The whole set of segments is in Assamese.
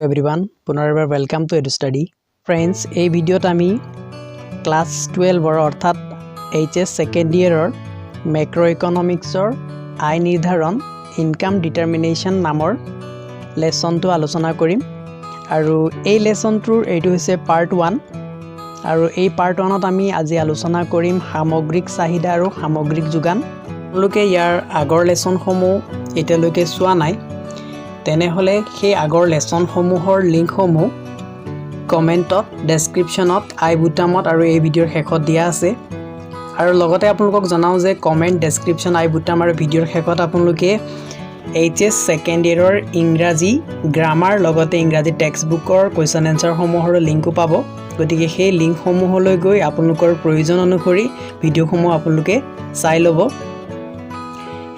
एवरीवन पुनर्बार वेलकम टू एडुस्टडी फ्रेंड्स এই ভিডিওত আমি ক্লাস 12 অর্থাৎ এইচএস সেকেন্ড ইয়াৰৰ ম্যাক্ৰো ইকোনমিক্সৰ আয় নিৰ্ধাৰণ ইনকাম ডিটাৰমিনেশন নামৰ লেসনটো আলোচনা কৰিম আৰু এই লেসনটোৰ এইটো হৈছে পাৰ্ট 1 আৰু এই পাৰ্ট 1ত আমি আজি আলোচনা কৰিম সামগ্ৰিক চাহিদা আৰু সামগ্ৰিক যোগান লোকে ইয়াৰ আগৰ লেসনসমূহ এতিয়ালৈকে চোৱা নাই তেনে হলে সেই আগৰ লেসন সমূহৰ লিংক সমূহ কমেন্টত ডেসক্ৰিপচনত আই বুটামত আৰু এই ভিডিওৰ শেষত দিয়া আছে আৰু লগতে আপোনালোকক জনাও যে কমেন্ট ডেসক্ৰিপচন আই বুটাম আৰু ভিডিওৰ শেষত আপোনালোকে এইচএস সেকেন্ড ইয়াৰৰ ইংৰাজী গ্ৰামাৰ লগতে ইংৰাজী টেক্সটবুকৰ কোৱেশ্চন এনসাৰ সমূহৰ লিংকও পাব গতিকে সেই লিংক সমূহলৈ গৈ আপোনালোকৰ প্ৰয়োজন অনুসৰি ভিডিও সমূহ আপোনালোকে চাই ল'ব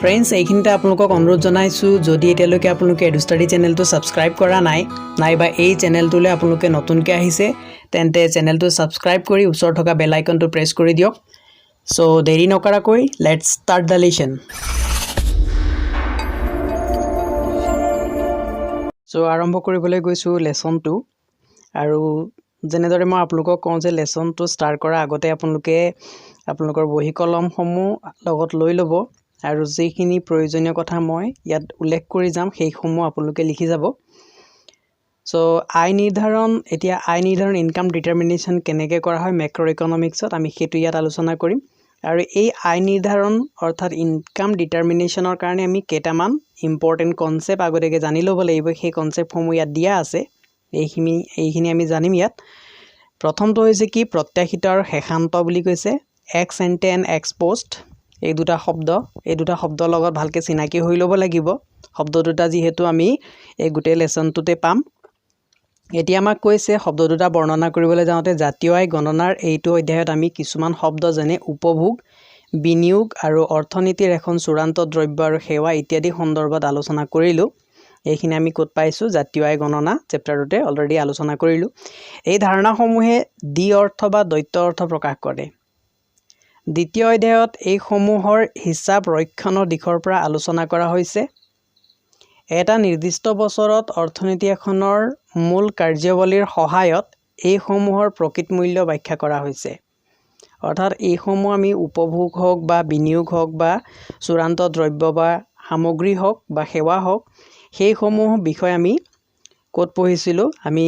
फ्रेंड्स এইখিনিতে আপোনালোকক অনুৰোধ জনাইছো যদি এতিয়ালৈকে আপোনালোকে এডুষ্টাডি চেনেলটো সাবস্ক্ৰাইব কৰা নাইবা এই চেনেলটোলৈ আপোনালোকে নতুনকৈ আহিছে তেন্তে চেনেলটো সাবস্ক্ৰাইব কৰি ওচৰত থকা বেল আইকনটো প্ৰেছ কৰি দিয়ক সো দেৰি নকৰাকৈ let's start the lesson so আৰম্ভ কৰিবলৈ গৈছো লেসনটো আৰু যেনেদৰে মই আপোনালোকক কওঁ যে লেসনটো ষ্টাৰ্ট কৰাৰ আগতে আপোনালোকে আপোনালোকৰ বহি কলম সমূহ লগত লৈ ল'ব আৰু যেখিনি প্ৰয়োজনীয় কথা মই ইয়াত উল্লেখ কৰি যাম সেই সমূহ আপোনালোকে লিখি যাব সো আয় নিৰ্ধাৰণ এতিয়া আয় নিৰ্ধাৰণ ইনকাম ডিটাৰমিনেশন কেনেকৈ কৰা হয় ম্যাক্ৰো ইকোনমিক্সত আমি হেতু ইয়াত আলোচনা কৰিম আৰু এই আয় নিৰ্ধাৰণ অৰ্থাৎ ইনকাম ডিটাৰমিনেশনৰ কাৰণে আমি কেইটামান ইম্পৰ্টেন্ট কনসেপ্ট আগতেকে জানি ল'ব লাগিব সেই কনসেপ্ট সমূহ ইয়াত দিয়া আছে এইখিনি আমি জানিম ইয়াত প্ৰথমটো হৈছে কি প্ৰত্যাশিত আৰু হেখান্ত বুলি কৈছে এক্স এন্টে এণ্ড এক্স পোষ্ট এই দুটা শব্দৰ লগত ভালকে চিনাকি হৈ ল'ব লাগিব শব্দ দুটা যিহেতু আমি এই গোটেই লেসনটোতে পাম এতিয়া আমাক কৈছে শব্দ দুটা বৰ্ণনা কৰিবলৈ যাওঁতে জাতীয় আয় গণনাৰ এইটো অধ্যায়ত আমি কিছুমান শব্দ যেনে উপভোগ বিনিয়োগ আৰু অৰ্থনীতিৰ এখন চূড়ান্ত দ্ৰব্য আৰু সেৱা ইত্যাদি সন্দৰ্ভত আলোচনা কৰিলো এইখিনি আমি ক'ত পাইছো জাতীয় আয় গণনা চেপ্টাৰটোতে অলৰেডি আলোচনা কৰিলো এই ধাৰণাসমূহে দ্বি অৰ্থ বা দ্বৈত অৰ্থ প্ৰকাশ কৰে দ্বিতীয় অধ্যায়ত এই সমূহৰ হিসাব ৰক্ষণৰ দিশৰ পৰা আলোচনা কৰা হৈছে এটা নিৰ্দিষ্ট বছৰত অৰ্থনীতি এখনৰ মূল কাৰ্যৱলীৰ সহায়ত এই সমূহৰ প্ৰকৃত মূল্য ব্যাখ্যা কৰা হৈছে অৰ্থাৎ এই সমূহ আমি উপভোগ হওক বা বিনিয়োগ হওক বা চূড়ান্ত দ্ৰব্য বা সামগ্ৰী হওক বা সেৱা হওক সেই সমূহ বিষয় আমি ক'ত পঢ়িছিলো আমি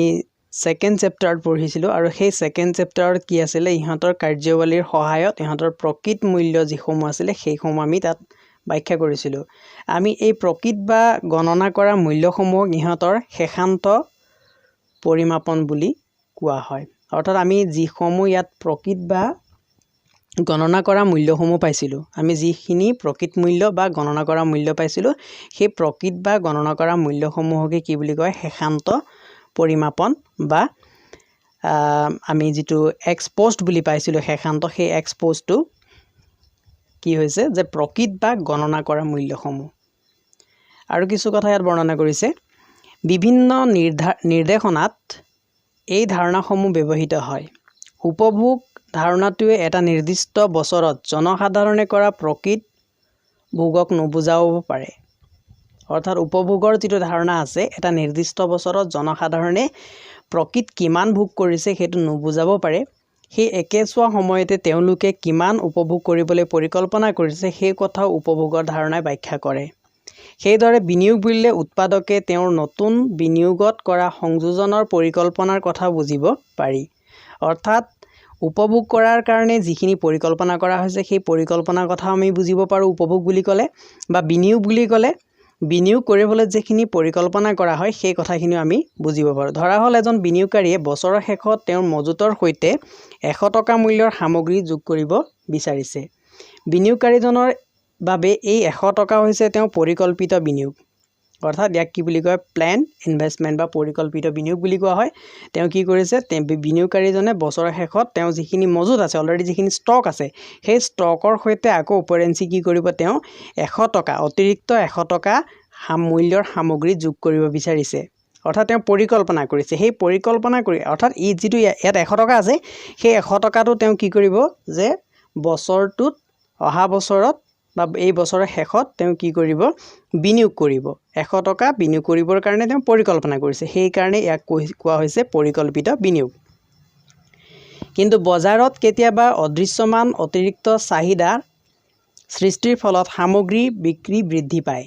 সেকেন্ড চেপ্টাৰত পঢ়িছিলো আৰু সেই সেকেন্ড চেপ্টাৰত কি আছিল ইহঁতৰ কাৰ্যৱলীৰ সহায়ত ইহঁতৰ প্ৰকৃত মূল্য যিসমূহ আছিল সেই সমূহ আমি তাত ব্যাখ্যা কৰিছিলো আমি এই প্ৰকৃত বা গণনা কৰা মূল্যসমূহ ইহঁতৰ হেখান্ত পৰিমাপন বুলি কোৱা হয় অৰ্থাৎ আমি যিসমূহ ইয়াত প্ৰকৃত বা গণনা কৰা মূল্যসমূহ পাইছিলো আমি যিখিনি প্ৰকৃত মূল্য বা গণনা কৰা মূল্য পাইছিলো সেই প্ৰকৃত বা গণনা কৰা মূল্যসমূহকে কি বুলি কয় হেখান্ত পৰিমাপন বা আমি যেটো এক্স পোষ্ট বুলি পাইছিলো হেখান্ত সেই এক্স পোষ্টটো কি হৈছে যে প্ৰকৃত বা গণনা কৰা মূল্যসমূহ আৰু কিছু কথা ইয়াত বৰ্ণনা কৰিছে বিভিন্ন নিৰ্দেশনাত এই ধাৰণাসমূহ ব্যৱহৃত হয় উপভোগ ধাৰণাটোৱে এটা নিৰ্দিষ্ট বছৰত জনসাধাৰণে কৰা প্ৰকৃত ভোগক নুবুজাব পাৰে অৰ্থাৎ উপভোগৰ যেটো ধাৰণা আছে এটা নিৰ্দিষ্ট বছৰত জনসাধাৰণে প্ৰকৃত কিমান ভোগ কৰিছে হেতু নুবুজাব পাৰে সেই একেছোৱা সময়তে তেওঁলোকে কিমান উপভোগ কৰিবলৈ পৰিকল্পনা কৰিছে সেই কথা উপভোগৰ ধাৰণাই ব্যাখ্যা কৰে সেইদৰে বিনিয়োগ বুলিলে উৎপাদকে তেওঁৰ নতুন বিনিয়োগত কৰা সংযোজনৰ পৰিকল্পনাৰ কথা বুজিব পাৰি অৰ্থাৎ উপভোগ কৰাৰ কাৰণে যিখিনি পৰিকল্পনা কৰা হৈছে সেই পৰিকল্পনাৰ কথা আমি বুজিব পাৰো উপভোগ বুলি ক'লে বা বিনিয়োগ বুলি ক'লে বিনিয়োগ কৰিবলৈ যেখিনি পৰিকল্পনা কৰা হয় সেই কথাখিনি আমি বুজিব পাৰো ধৰা হল এজন বিনিয়োগকাৰীয়ে বছৰৰ শেষত তেওঁৰ মজুতৰ সৈতে 100 টকা মূল্যৰ সামগ্ৰী যোগ কৰিব বিচাৰিছে বিনিয়োগকাৰীজনৰ বাবে এই 100 টকা হৈছে তেওঁ পৰিকল্পিত বিনিয়োগ অৰ্থাৎ ইয়াক কি বুলি কয় প্ল্যান ইনভেষ্টমেন্ট বা পৰিকল্পিত বিনিয়োগ বুলি কোৱা হয় তেওঁ কি কৰিছে বিনিয়োগকাৰীজনে বছৰৰ শেষত তেওঁ যিখিনি মজুত আছে অলৰেডি যিখিনি ষ্টক আছে সেই ষ্টকৰ সৈতে আকৌ উপৰেঞ্চি কি কৰিব তেওঁ 100 টকা অতিৰিক্ত 100 টকা মূল্যৰ সামগ্ৰী যোগ কৰিব বিচাৰিছে অৰ্থাৎ তেওঁ পৰিকল্পনা কৰিছে সেই পৰিকল্পনা কৰি অৰ্থাৎ ই যেটো ইয়াত 100 টকা আছে সেই 100 টকাটো তেওঁ কি কৰিব যে বছৰটোত অহা বছৰত বা এই বছৰৰ শেষত তেওঁ কি কৰিব বিনিয়োগ কৰিব 100 টকা বিনিয়োগ কৰিবৰ কাৰণে তেওঁ পৰিকল্পনা কৰিছে সেই কাৰণে ইয়াক কোৱা হৈছে পৰিকল্পিত বিনিয়োগ কিন্তু বজাৰত কেতিয়াবা অদৃশ্যমান অতিৰিক্ত চাহিদা সৃষ্টিৰ ফলত সামগ্ৰী বিক্ৰী বৃদ্ধি পায়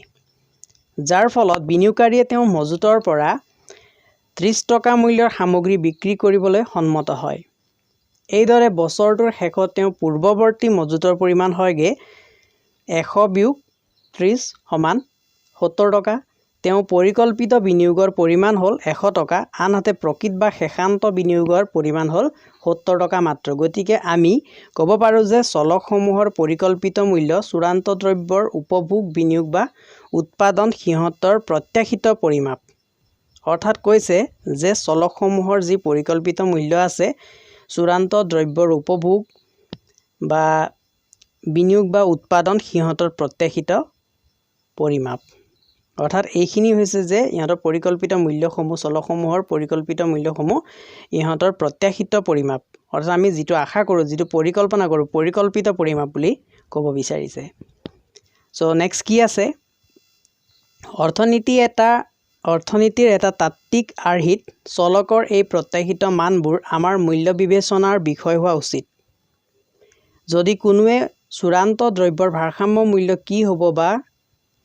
যাৰ ফলত বিনিয়োগকাৰীয়ে তেওঁ মজুতৰ পৰা 30 টকা মূল্যৰ সামগ্ৰী বিক্ৰী কৰিবলৈ সন্মত হয় এইদৰে বছৰটোৰ শেষত তেওঁ পূৰ্বৱৰ্তী মজুতৰ পৰিমাণ হয়গে 100 বিয়োগ 30 সমান 70 টকা তেওঁ পৰিকল্পিত বিনিয়োগৰ পৰিমাণ হ'ল 100 টকা আনহাতে প্ৰকৃত বা শেষান্ত বিনিয়োগৰ পৰিমাণ হ'ল 70 টকা মাত্ৰ গতিকে আমি ক'ব পাৰোঁ যে চলকসমূহৰ পৰিকল্পিত মূল্য চূড়ান্ত দ্ৰব্যৰ উপভোগ বিনিয়োগ বা উৎপাদন সিহঁতৰ প্ৰত্যাশিত পৰিমাপ অৰ্থাৎ কৈছে যে চলকসমূহৰ যি পৰিকল্পিত মূল্য আছে চূড়ান্ত দ্ৰব্যৰ উপভোগ বা বিনিয়োগ বা উৎপাদন সিহঁতৰ প্ৰত্যাশিত পৰিমাপ অৰ্থাৎ এইখিনি হৈছে যে ইহঁতৰ পৰিকল্পিত মূল্যসমূহ চলকসমূহৰ পৰিকল্পিত মূল্যসমূহ ইহঁতৰ প্ৰত্যাশিত পৰিমাপ অৰ্থাৎ আমি যেটো আশা কৰোঁ যেটো পৰিকল্পনা কৰোঁ পৰিকল্পিত পৰিমাপ বুলি ক'ব বিচাৰিছে সো নেক্সট কি আছে অৰ্থনীতিৰ এটা তাত্ত্বিক আৰ্হিত চলকৰ এই প্ৰত্যাশিত মানবোৰ আমাৰ মূল্য বিবেচনাৰ বিষয় হোৱা উচিত যদি কোনোৱে চূড়ান্ত দ্ৰব্যৰ ভাৰসাম্য মূল্য কি হ'ব বা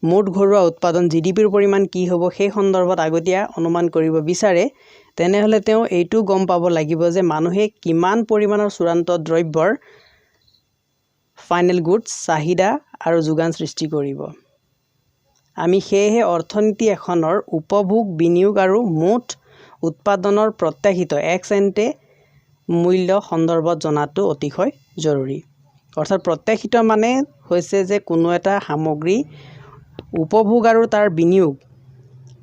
মুঠ ঘৰুৱা উৎপাদন জিডিপিৰ পৰিমাণ কি হ'ব সেই সন্দৰ্ভত আগতীয়া অনুমান কৰিব বিচাৰে তেনেহলে তেওঁ এইটো গম পাব লাগিব যে মানুহে কিমান পৰিমাণৰ চূড়ান্ত দ্ৰব্যৰ ফাইনেল গুডছ চাহিদা আৰু যোগান সৃষ্টি কৰিব আমি সেয়ে অৰ্থনীতি এখনৰ উপভোগ বিনিয়োগ আৰু মুঠ উৎপাদনৰ প্ৰত্যাশিত এক্স এন্টে মূল্য সন্দৰ্ভত জনাটো অতিশয় জৰুৰী অৰ্থাৎ প্ৰত্যাশিত মানে হৈছে যে কোনো এটা সামগ্ৰী উপভোগ আৰু তাৰ বিনিয়োগ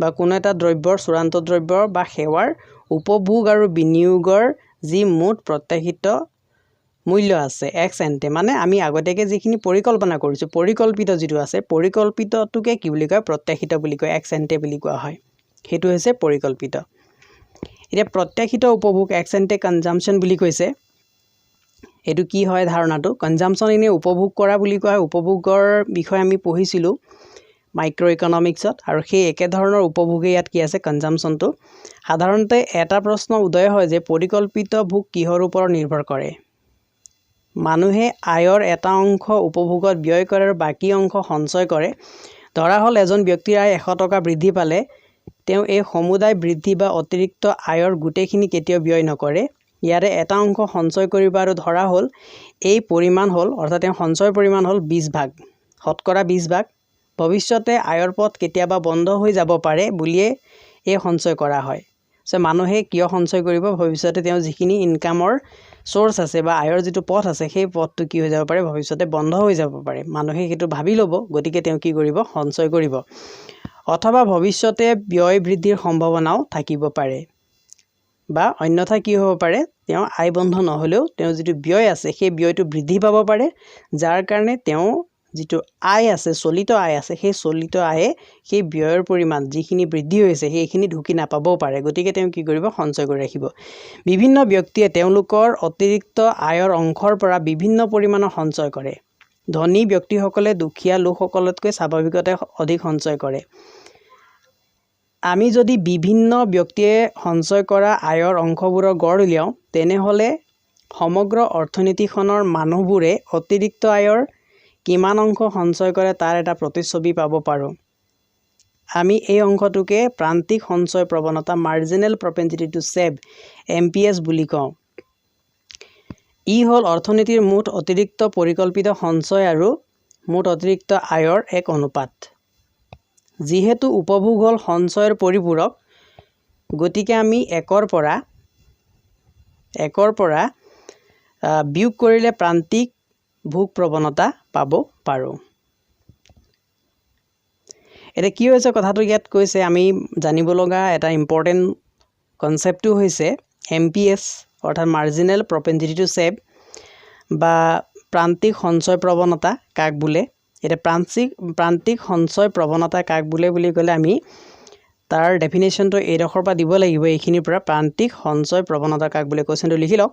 বা কোনো এটা দ্ৰব্যৰ চূড়ান্ত দ্ৰব্য বা সেৱাৰ উপভোগ আৰু বিনিয়োগৰ যি মুঠ প্ৰত্যাশিত মূল্য আছে এক্স এন্টে মানে আমি আগতেকে যিখিনি পৰিকল্পনা কৰিছো পৰিকল্পিত যেটো আছে পৰিকল্পিতটোকে কি বুলি কয় প্ৰত্যাশিত বুলি কয় এক্স এন্টে বুলি কোৱা হয় হেতু হৈছে পৰিকল্পিত এতিয়া প্ৰত্যাশিত উপভোগ এক্স এন্টে কনজাম্পশন বুলি কৈছে এটো কি হয় ধাৰণাটো কনজাম্পশন ইনে উপভোগ কৰা বুলি কোৱা উপভোগৰ বিষয় আমি পঢ়িছিলো মাইক্ৰো ইকনমিক্সত আৰু সেই একে ধৰণৰ উপভোগে ইয়াত কি আছে কনজাম্পশনটো সাধাৰণতে এটা প্ৰশ্ন উদয় হয় যে পৰিকল্পিত ভোগ কিহৰ ওপৰত নিৰ্ভৰ কৰে মানুহে আয়ৰ এটা অংশ উপভোগত ব্যয় কৰে আৰু বাকি অংশ সঞ্চয় কৰে ধৰা হল এজন ব্যক্তিৰ আয় 100 টকা বৃদ্ধি পালে তেওঁ এই সমুদায় বৃদ্ধি বা অতিৰিক্ত আয়ৰ গুটেখিনি কেতিয়াও ব্যয় নকৰে ইয়াৰে এটা অংশ সঞ্চয় কৰিব আৰু ধৰা হল এই পৰিমাণ হল অৰ্থাৎ তেওঁ সঞ্চয় পৰিমাণ হল 20 ভাগ শতকৰা 20 ভাগ ভৱিষ্যতে আয়ৰ পথ কেতিয়াবা বন্ধ হৈ যাব পাৰে বুলিয়ে এই সঞ্চয় কৰা হয় সে মানুহে কিয় সঞ্চয় কৰিব ভৱিষ্যতে তেওঁ যিখিনি ইনকামৰ সোৰ্স আছে বা আয়ৰ যেটো পথ আছে সেই পথটো কি হৈ যাব পাৰে ভৱিষ্যতে বন্ধ হৈ যাব পাৰে মানুহে হেতু ভাবি লব গতিকে তেওঁ কি কৰিব সঞ্চয় কৰিব অথবা ভৱিষ্যতে ব্যয় বৃদ্ধিৰ সম্ভাৱনাও থাকিব পাৰে বা অন্যথা কি হ'ব পাৰে তেওঁ আয় বন্ধ নহলেও তেওঁ যেটো ব্যয় আছে সেই ব্যয়টো বৃদ্ধি পাব পাৰে যাৰ কাৰণে তেওঁ যেটো আয় আছে চলিত আয় আছে সেই চলিত আয়ে সেই ব্যয়ৰ পৰিমাণ যিখিনি বৃদ্ধি হৈছে সেইখিনি ঢুকি নাপাবও পাৰে গতিকে তেওঁ কি কৰিব সঞ্চয় কৰি ৰাখিব বিভিন্ন ব্যক্তিয়ে তেওঁলোকৰ অতিৰিক্ত আয়ৰ অংশৰ পৰা বিভিন্ন পৰিমাণৰ সঞ্চয় কৰে ধনী ব্যক্তিসকলে দুখীয়া লোকসকলতকৈ স্বাভাৱিকতে অধিক সঞ্চয় কৰে আমি যদি বিভিন্ন ব্যক্তিয়ে সঞ্চয় কৰা আয়ৰ অংশবোৰৰ গড় উলিয়াও তেনেহলে সমগ্ৰ অৰ্থনীতিখনৰ মানুহবোৰে অতিৰিক্ত আয়ৰ কিমান অংশ সঞ্চয় কৰে তাৰ এটা প্ৰতিচ্ছবি পাব পাৰো আমি এই অংশটোকে প্ৰান্তিক সঞ্চয় প্ৰৱণতা মাৰ্জিনেল প্ৰপেনচিটি টু সেভ এমপিএস বুলি কওঁ ই হল অৰ্থনীতিৰ মুঠ অতিৰিক্ত পৰিকল্পিত সঞ্চয় আৰু মুঠ অতিৰিক্ত আয়ৰ এক অনুপাত যিহেতু উপভোগ হল সঞ্চয়ৰ পৰিপূৰক গতিকে আমি একৰ পৰা বিয়োগ কৰিলে প্ৰান্তিক ভোগ প্ৰৱণতা পাব পাৰো এটা কি হৈছে কথাটো ইয়াত কৈছে আমি জানিব লগা এটা ইম্পৰ্টেন্ট কনসেপ্টটো হৈছে এমপিএস অৰ্থাৎ মাৰ্জিনেল প্ৰপেনচিটি টু সেভ বা প্ৰান্তিক সঞ্চয় প্ৰৱণতা কাক বোলে এটা প্ৰান্তিক সঞ্চয় প্ৰৱণতা কাক বোলে বুলি কলে আমি তাৰ ডেফিনেশনটো এডখৰ পৰা দিব লাগিব এইখিনিৰ পৰা প্ৰান্তিক সঞ্চয় প্ৰৱণতা কাক বোলে কোৱেশ্চনটো লিখি লওক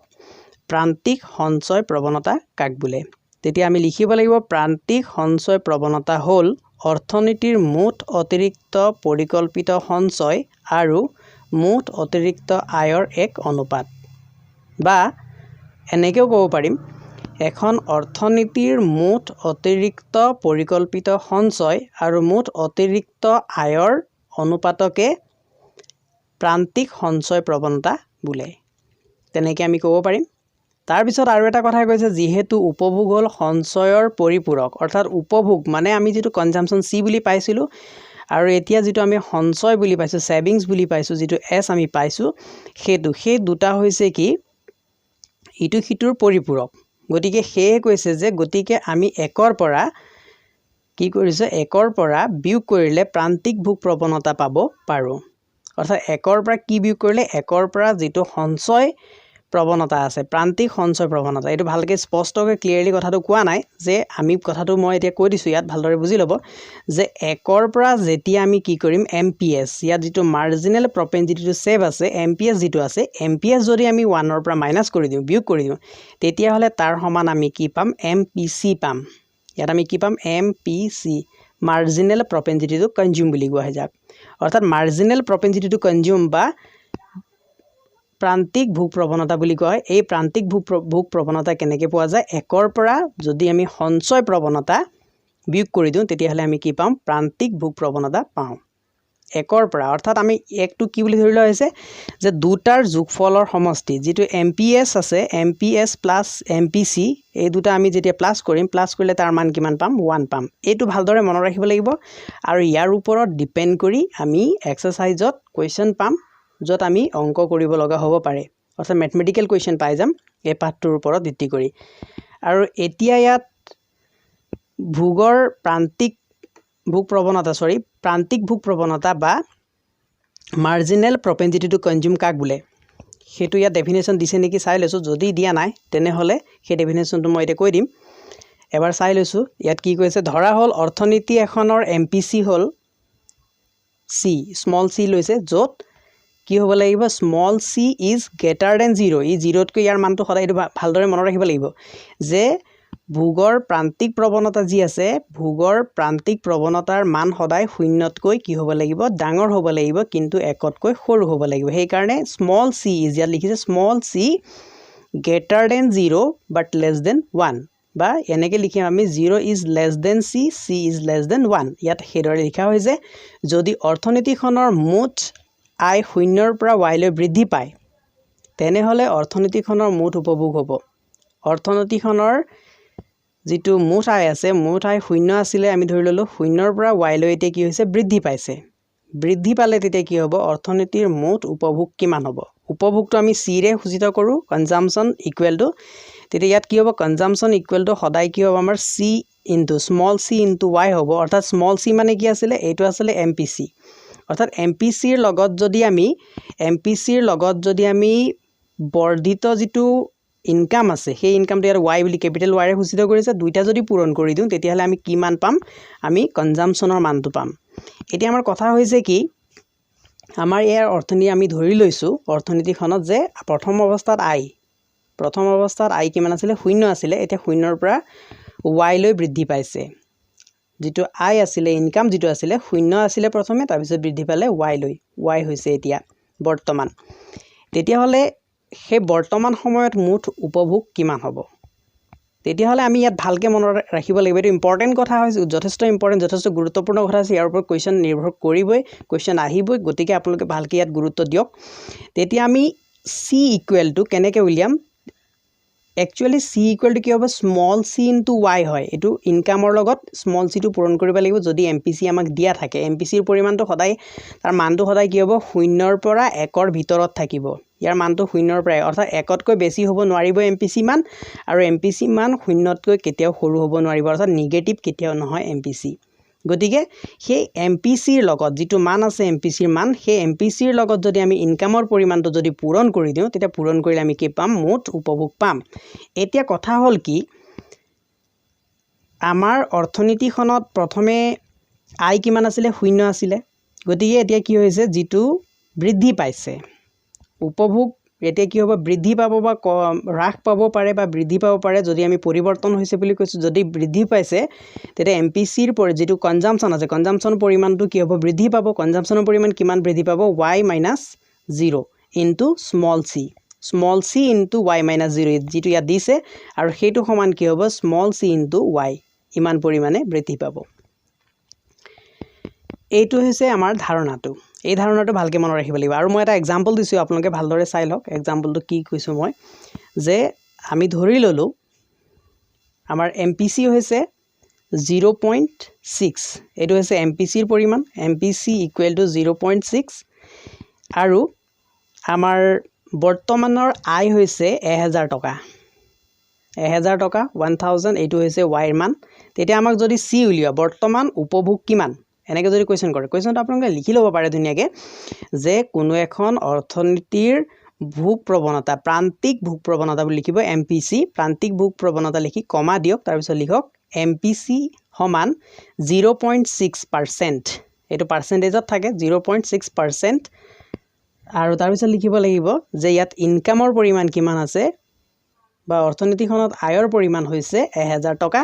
প্ৰান্তিক সঞ্চয় প্ৰৱণতা কাক বোলে তেতিয়া আমি লিখিব লাগিব প্ৰান্তিক সঞ্চয় প্ৰৱণতা হ'ল অৰ্থনীতিৰ মুঠ অতিৰিক্ত পৰিকল্পিত সঞ্চয় আৰু মুঠ অতিৰিক্ত আয়ৰ এক অনুপাত বা এনেকেও ক'ব পাৰিম এখন অৰ্থনীতিৰ মুঠ অতিৰিক্ত পৰিকল্পিত সঞ্চয় আৰু মুঠ অতিৰিক্ত আয়ৰ অনুপাতকে প্ৰান্তিক সঞ্চয় প্ৰৱণতা বোলে তেনেকৈ আমি ক'ব পাৰিম তাৰ পিছত আৰু এটা কথা কৈছে যেহেতু উপভোগ হ'ল সঞ্চয়ৰ পৰিপূৰক অৰ্থাৎ উপভোগ মানে আমি যেটো কনজাম্পশন সি বুলি পাইছিলো আৰু এতিয়া যেটো আমি সঞ্চয় বুলি পাইছো সেভিংস বুলি পাইছো যেটো এস আমি পাইছো সেই দুটা হৈছে কি ইটো হিতুৰ পৰিপূৰক গতিকে সেই কৈছে যে গতিকে আমি একৰ পৰা কি কৰিছে একৰ পৰা বিয়োগ কৰিলে প্ৰান্তিক ভোগ প্ৰৱণতা পাব পাৰো অৰ্থাৎ একৰ পৰা কি বিয়োগ কৰিলে একৰ পৰা যেটো সঞ্চয় প্ৰৱণতা আছে প্ৰান্তিক সঞ্চয় প্ৰৱণতা এটো ভালকে স্পষ্টকৈ ক্লিয়াৰলি কথাটো কোৱা নাই যে আমি কথাটো মই এতিয়া কৈ দিছো ইয়াত ভালদৰে বুজি লব যে একৰ পৰা যেতিয়া আমি কি কৰিম এমপিএস ইয়াত যেটো মাৰ্জিনাল প্ৰপেনজিটি টু সেভ আছে এমপিএস যেটো আছে এমপিএস যদি আমি 1 ৰ পৰা মাইনাস কৰি দিও বিয়োগ কৰি দিও তেতিয়া হলে তাৰ সমান আমি কি পাম এমপিসি পাম ইয়াত আমি কি পাম এমপিসি মাৰ্জিনাল প্ৰপেনজিটি টু কনজিউম বুলি কোৱা হয় যাক অৰ্থাৎ মাৰ্জিনাল প্ৰপেনজিটি টু কনজিউম বা প্ৰান্তিক ভোগ প্ৰৱণতা বুলি কয় এই প্ৰান্তিক ভোগ প্ৰৱণতা কেনেকৈ পোৱা যায় একৰ পৰা যদি আমি সঞ্চয় প্ৰৱণতা বিয়োগ কৰি দিও তেতিয়া হলে আমি কি পাম প্ৰান্তিক ভোগ প্ৰৱণতা পাওঁ একৰ পৰা অৰ্থাৎ আমি একটো কি বুলি ধৰি লোৱা হৈছে যে দুটাৰ যোগফলৰ সমষ্টি যেটো এমপিএস আছে এমপিএস প্লাস এমপিসি এই দুটা আমি যেতিয়া প্লাস কৰিম প্লাস কৰিলে তাৰ মান কিমান পাম 1 পাম এইটো ভালদৰে মনত ৰাখিব লাগিব আৰু ইয়াৰ ওপৰত ডিপেন্ড কৰি আমি এক্সাৰসাইজত কোৱেশ্চন পাম যত আমি অংক কৰিব লগা হ'ব পাৰে অৰ্থাৎ ম্যাথমেটিক্যাল কোৱেশ্চন পাই যাম এই পাঠটোৰ ওপৰত ভিত্তি কৰি আৰু এতিয়া ইয়াত ভোগৰ প্ৰান্তিক ভোগ প্ৰৱণতা বা মাৰ্জিনাল প্ৰপেনজিটি টু কনজিউম কাক বোলে হেতু ইয়াত ডেফিনেশন দিছে নেকি চাই লৈছো যদি দিয়া নাই তেনে হলে সেই ডেফিনেশনটো মই এতিয়া কৈ দিম এবাৰ চাই লৈছো ইয়াত কি কৈছে ধৰা হল অৰ্থনীতি এখনৰ এমপিসি হল সি স্মল সি লৈছে যত কি হ'ব লাগিব small c is greater than 0 ই 0 তকৈ ইয়াৰ মানটো সদায় ভালদৰে মনত ৰাখিব লাগিব যে ভোগৰ প্ৰান্তিক প্ৰৱণতা যি আছে ভোগৰ প্ৰান্তিক প্ৰৱণতাৰ মান সদায় শূন্যতকৈ কি হ'ব লাগিব ডাঙৰ হ'ব লাগিব কিন্তু একতকৈ সৰু হ'ব লাগিব সেই কাৰণে স্মল c is ইয়াত লিখিছে small c greater than 0 but less than 1 বা এনেকৈ লিখিম আমি 0 is less than c c is less than 1 ইয়াত হেদৰে লিখা হৈছে যদি অৰ্থনীতিখনৰ মুঠ আয় শূন্যৰ পৰা y লৈ বৃদ্ধি পায় তেনেহলে অৰ্থনীতিখনৰ মুঠ উপভোগ হ'ব অৰ্থনীতিখনৰ যেটো মুঠ আয় আছে মুঠ আয় শূন্য আছিল আমি ধৰি ললো শূন্যৰ পৰা y লৈ এতিয়া কি হৈছে বৃদ্ধি পাইছে বৃদ্ধি পালে তেতিয়া কি হ'ব অৰ্থনীতিৰ মুঠ উপভোগ কিমান হ'ব উপভোগটো আমি c ৰে সূচিত কৰো কনজাম্পশন ইকুৱেল টু তেতিয়া ইয়াত কি হ'ব কনজাম্পশন ইকুৱেল টু সদায় কি হ'ব আমাৰ c into small c into y হ'ব অৰ্থাৎ স্মল c মানে কি আছিল এইটো আছিল এমপিসি অৰ্থাৎ এমপিসিৰ লগত যদি আমি বৰ্ধিত যেটো ইনকাম আছে সেই ইনকামটো ইয়াৰ y বুলি ক্যাপিটেল y ৰে সূচিত কৰিছে দুইটা যদি পূৰণ কৰি দিও তেতিয়া হলে আমি কি মান পাম আমি কনজাম্পশনৰ মানটো পাম এতিয়া আমাৰ কথা হৈছে কি আমাৰ ইয়াৰ অৰ্থনীতি আমি ধৰি লৈছো অৰ্থনীতিখনত যে প্ৰথম অৱস্থাত আই কিমান আছিল শূন্য আছিল এতিয়া শূন্যৰ পৰা y লৈ বৃদ্ধি পাইছে যেটো আই আছিল ইনকাম যেটো আছিল শূন্য আছিল প্ৰথমে তাৰ পিছত বৃদ্ধি পালে y লৈ y হৈছে এতিয়া বৰ্তমান তেতিয়া হলে সেই বৰ্তমান সময়ত মুঠ উপভোগ কিমান হ'ব তেতিয়া হলে আমি ইয়াত ভালকে মনত ৰাখিব লাগিব এটো ইম্পৰ্টেন্ট কথা হৈছে যথেষ্ট ইম্পৰ্টেন্ট যথেষ্ট গুৰুত্বপূৰ্ণ কথা আছে ইয়াৰ ওপৰত কোৱেশ্চন নিৰ্ভৰ কৰিবই কোৱেশ্চন আহিবই গতিকে আপোনালোকে ভালকে ইয়াত গুৰুত্ব দিয়ক তেতিয়া আমি c ইকুৱেল টু কেনেকৈ উলিয়াম Actually c equal to কি হ'ব small c into y হয় এটো ইনকামৰ লগত small c টো পূৰণ কৰিব লাগিব যদি এমপিসি আমাক দিয়া থাকে এমপিসিৰ পৰিমাণটো সদায় তাৰ মানটো সদায় কি হ'ব শূন্যৰ পৰা 1ৰ ভিতৰত থাকিব ইয়াৰ মানটো শূন্যৰ পৰা অৰ্থাৎ 1তকৈ বেছি হ'ব নোৱাৰিব এমপিসি মান আৰু এমপিসি মান শূন্যতকৈ কেতিয়াও সৰু হ'ব নোৱাৰিব অৰ্থাৎ নিগেটিভ কেতিয়াও নহয় এমপিসি গতিকে সেই এমপিসিৰ লগত যেটো মান আছে এমপিসিৰ মান সেই এমপিসিৰ লগত যদি আমি ইনকামৰ পৰিমাণটো যদি পূৰণ কৰি দিও তেতিয়া পূৰণ কৰিলে আমি কি পাম মুঠ উপভোগ পাম এতিয়া কথা হল কি আমাৰ অৰ্থনীতিখনত প্ৰথমে আই কিমান আছিল শূন্য আছিল গতিকে এতিয়া কি হৈছে যেটো বৃদ্ধি পাইছে উপভোগ এতিয়া কি হ'ব বৃদ্ধি পাব বা হ্ৰাস পাব পাৰে বা বৃদ্ধি পাব পাৰে যদি আমি পৰিৱৰ্তন হৈছে বুলি কৈছোঁ যদি বৃদ্ধি পাইছে তেতিয়া MPCৰ যিটো কনজাম্পশ্যন আছে কনজাম্পশ্যন পৰিমাণটো কি হ'ব বৃদ্ধি পাব কনজাম্পশ্যনৰ পৰিমাণ কিমান বৃদ্ধি পাব y - 0 into small c into y - 0 যিটো ইয়াত দিছে আৰু সেইটো সমান কি হ'ব স্মল c ইনটু y ইমান পৰিমাণে বৃদ্ধি পাব এইটো হৈছে আমাৰ ধাৰণাটো এই ধাৰণাটো ভালকৈ মনত ৰাখিব লাগিব আৰু মই এটা এক্সাম্পল দিছোঁ আপোনালোকে ভালদৰে চাই লওক এক্সাম্পলটো কি কৈছোঁ মই যে আমি ধৰি ল'লোঁ আমাৰ MPC হৈছে 0.6 এইটো হৈছে MPCৰ পৰিমাণ MPC ইকুৱেল টু 0.6 আৰু আমাৰ বৰ্তমানৰ আয় হৈছে 1000 টকা 1000 এইটো হৈছে y মান তেতিয়া আমাক যদি c উলিওৱা বৰ্তমান উপভোগ কিমান এনেকৈ যদি কোৱেশ্চন কৰে কোৱেশ্চনটো আপোনালোকে লিখি ল'ব পাৰে ধুনীয়াকৈ যে কোনো এখন অৰ্থনীতিৰ ভোগ প্ৰৱণতা প্ৰান্তিক ভোগ প্ৰৱণতা বুলি লিখিব MPC প্ৰান্তিক ভোগ প্ৰৱণতা লিখি কমা দিয়ক তাৰপিছত লিখক MPC সমান 0.6% এইটো পাৰ্চেণ্টেজত থাকে 0.6% আৰু তাৰপিছত লিখিব লাগিব যে ইয়াত ইনকামৰ পৰিমাণ কিমান আছে বা অৰ্থনীতিখনত আয়ৰ পৰিমাণ হৈছে 1000 টকা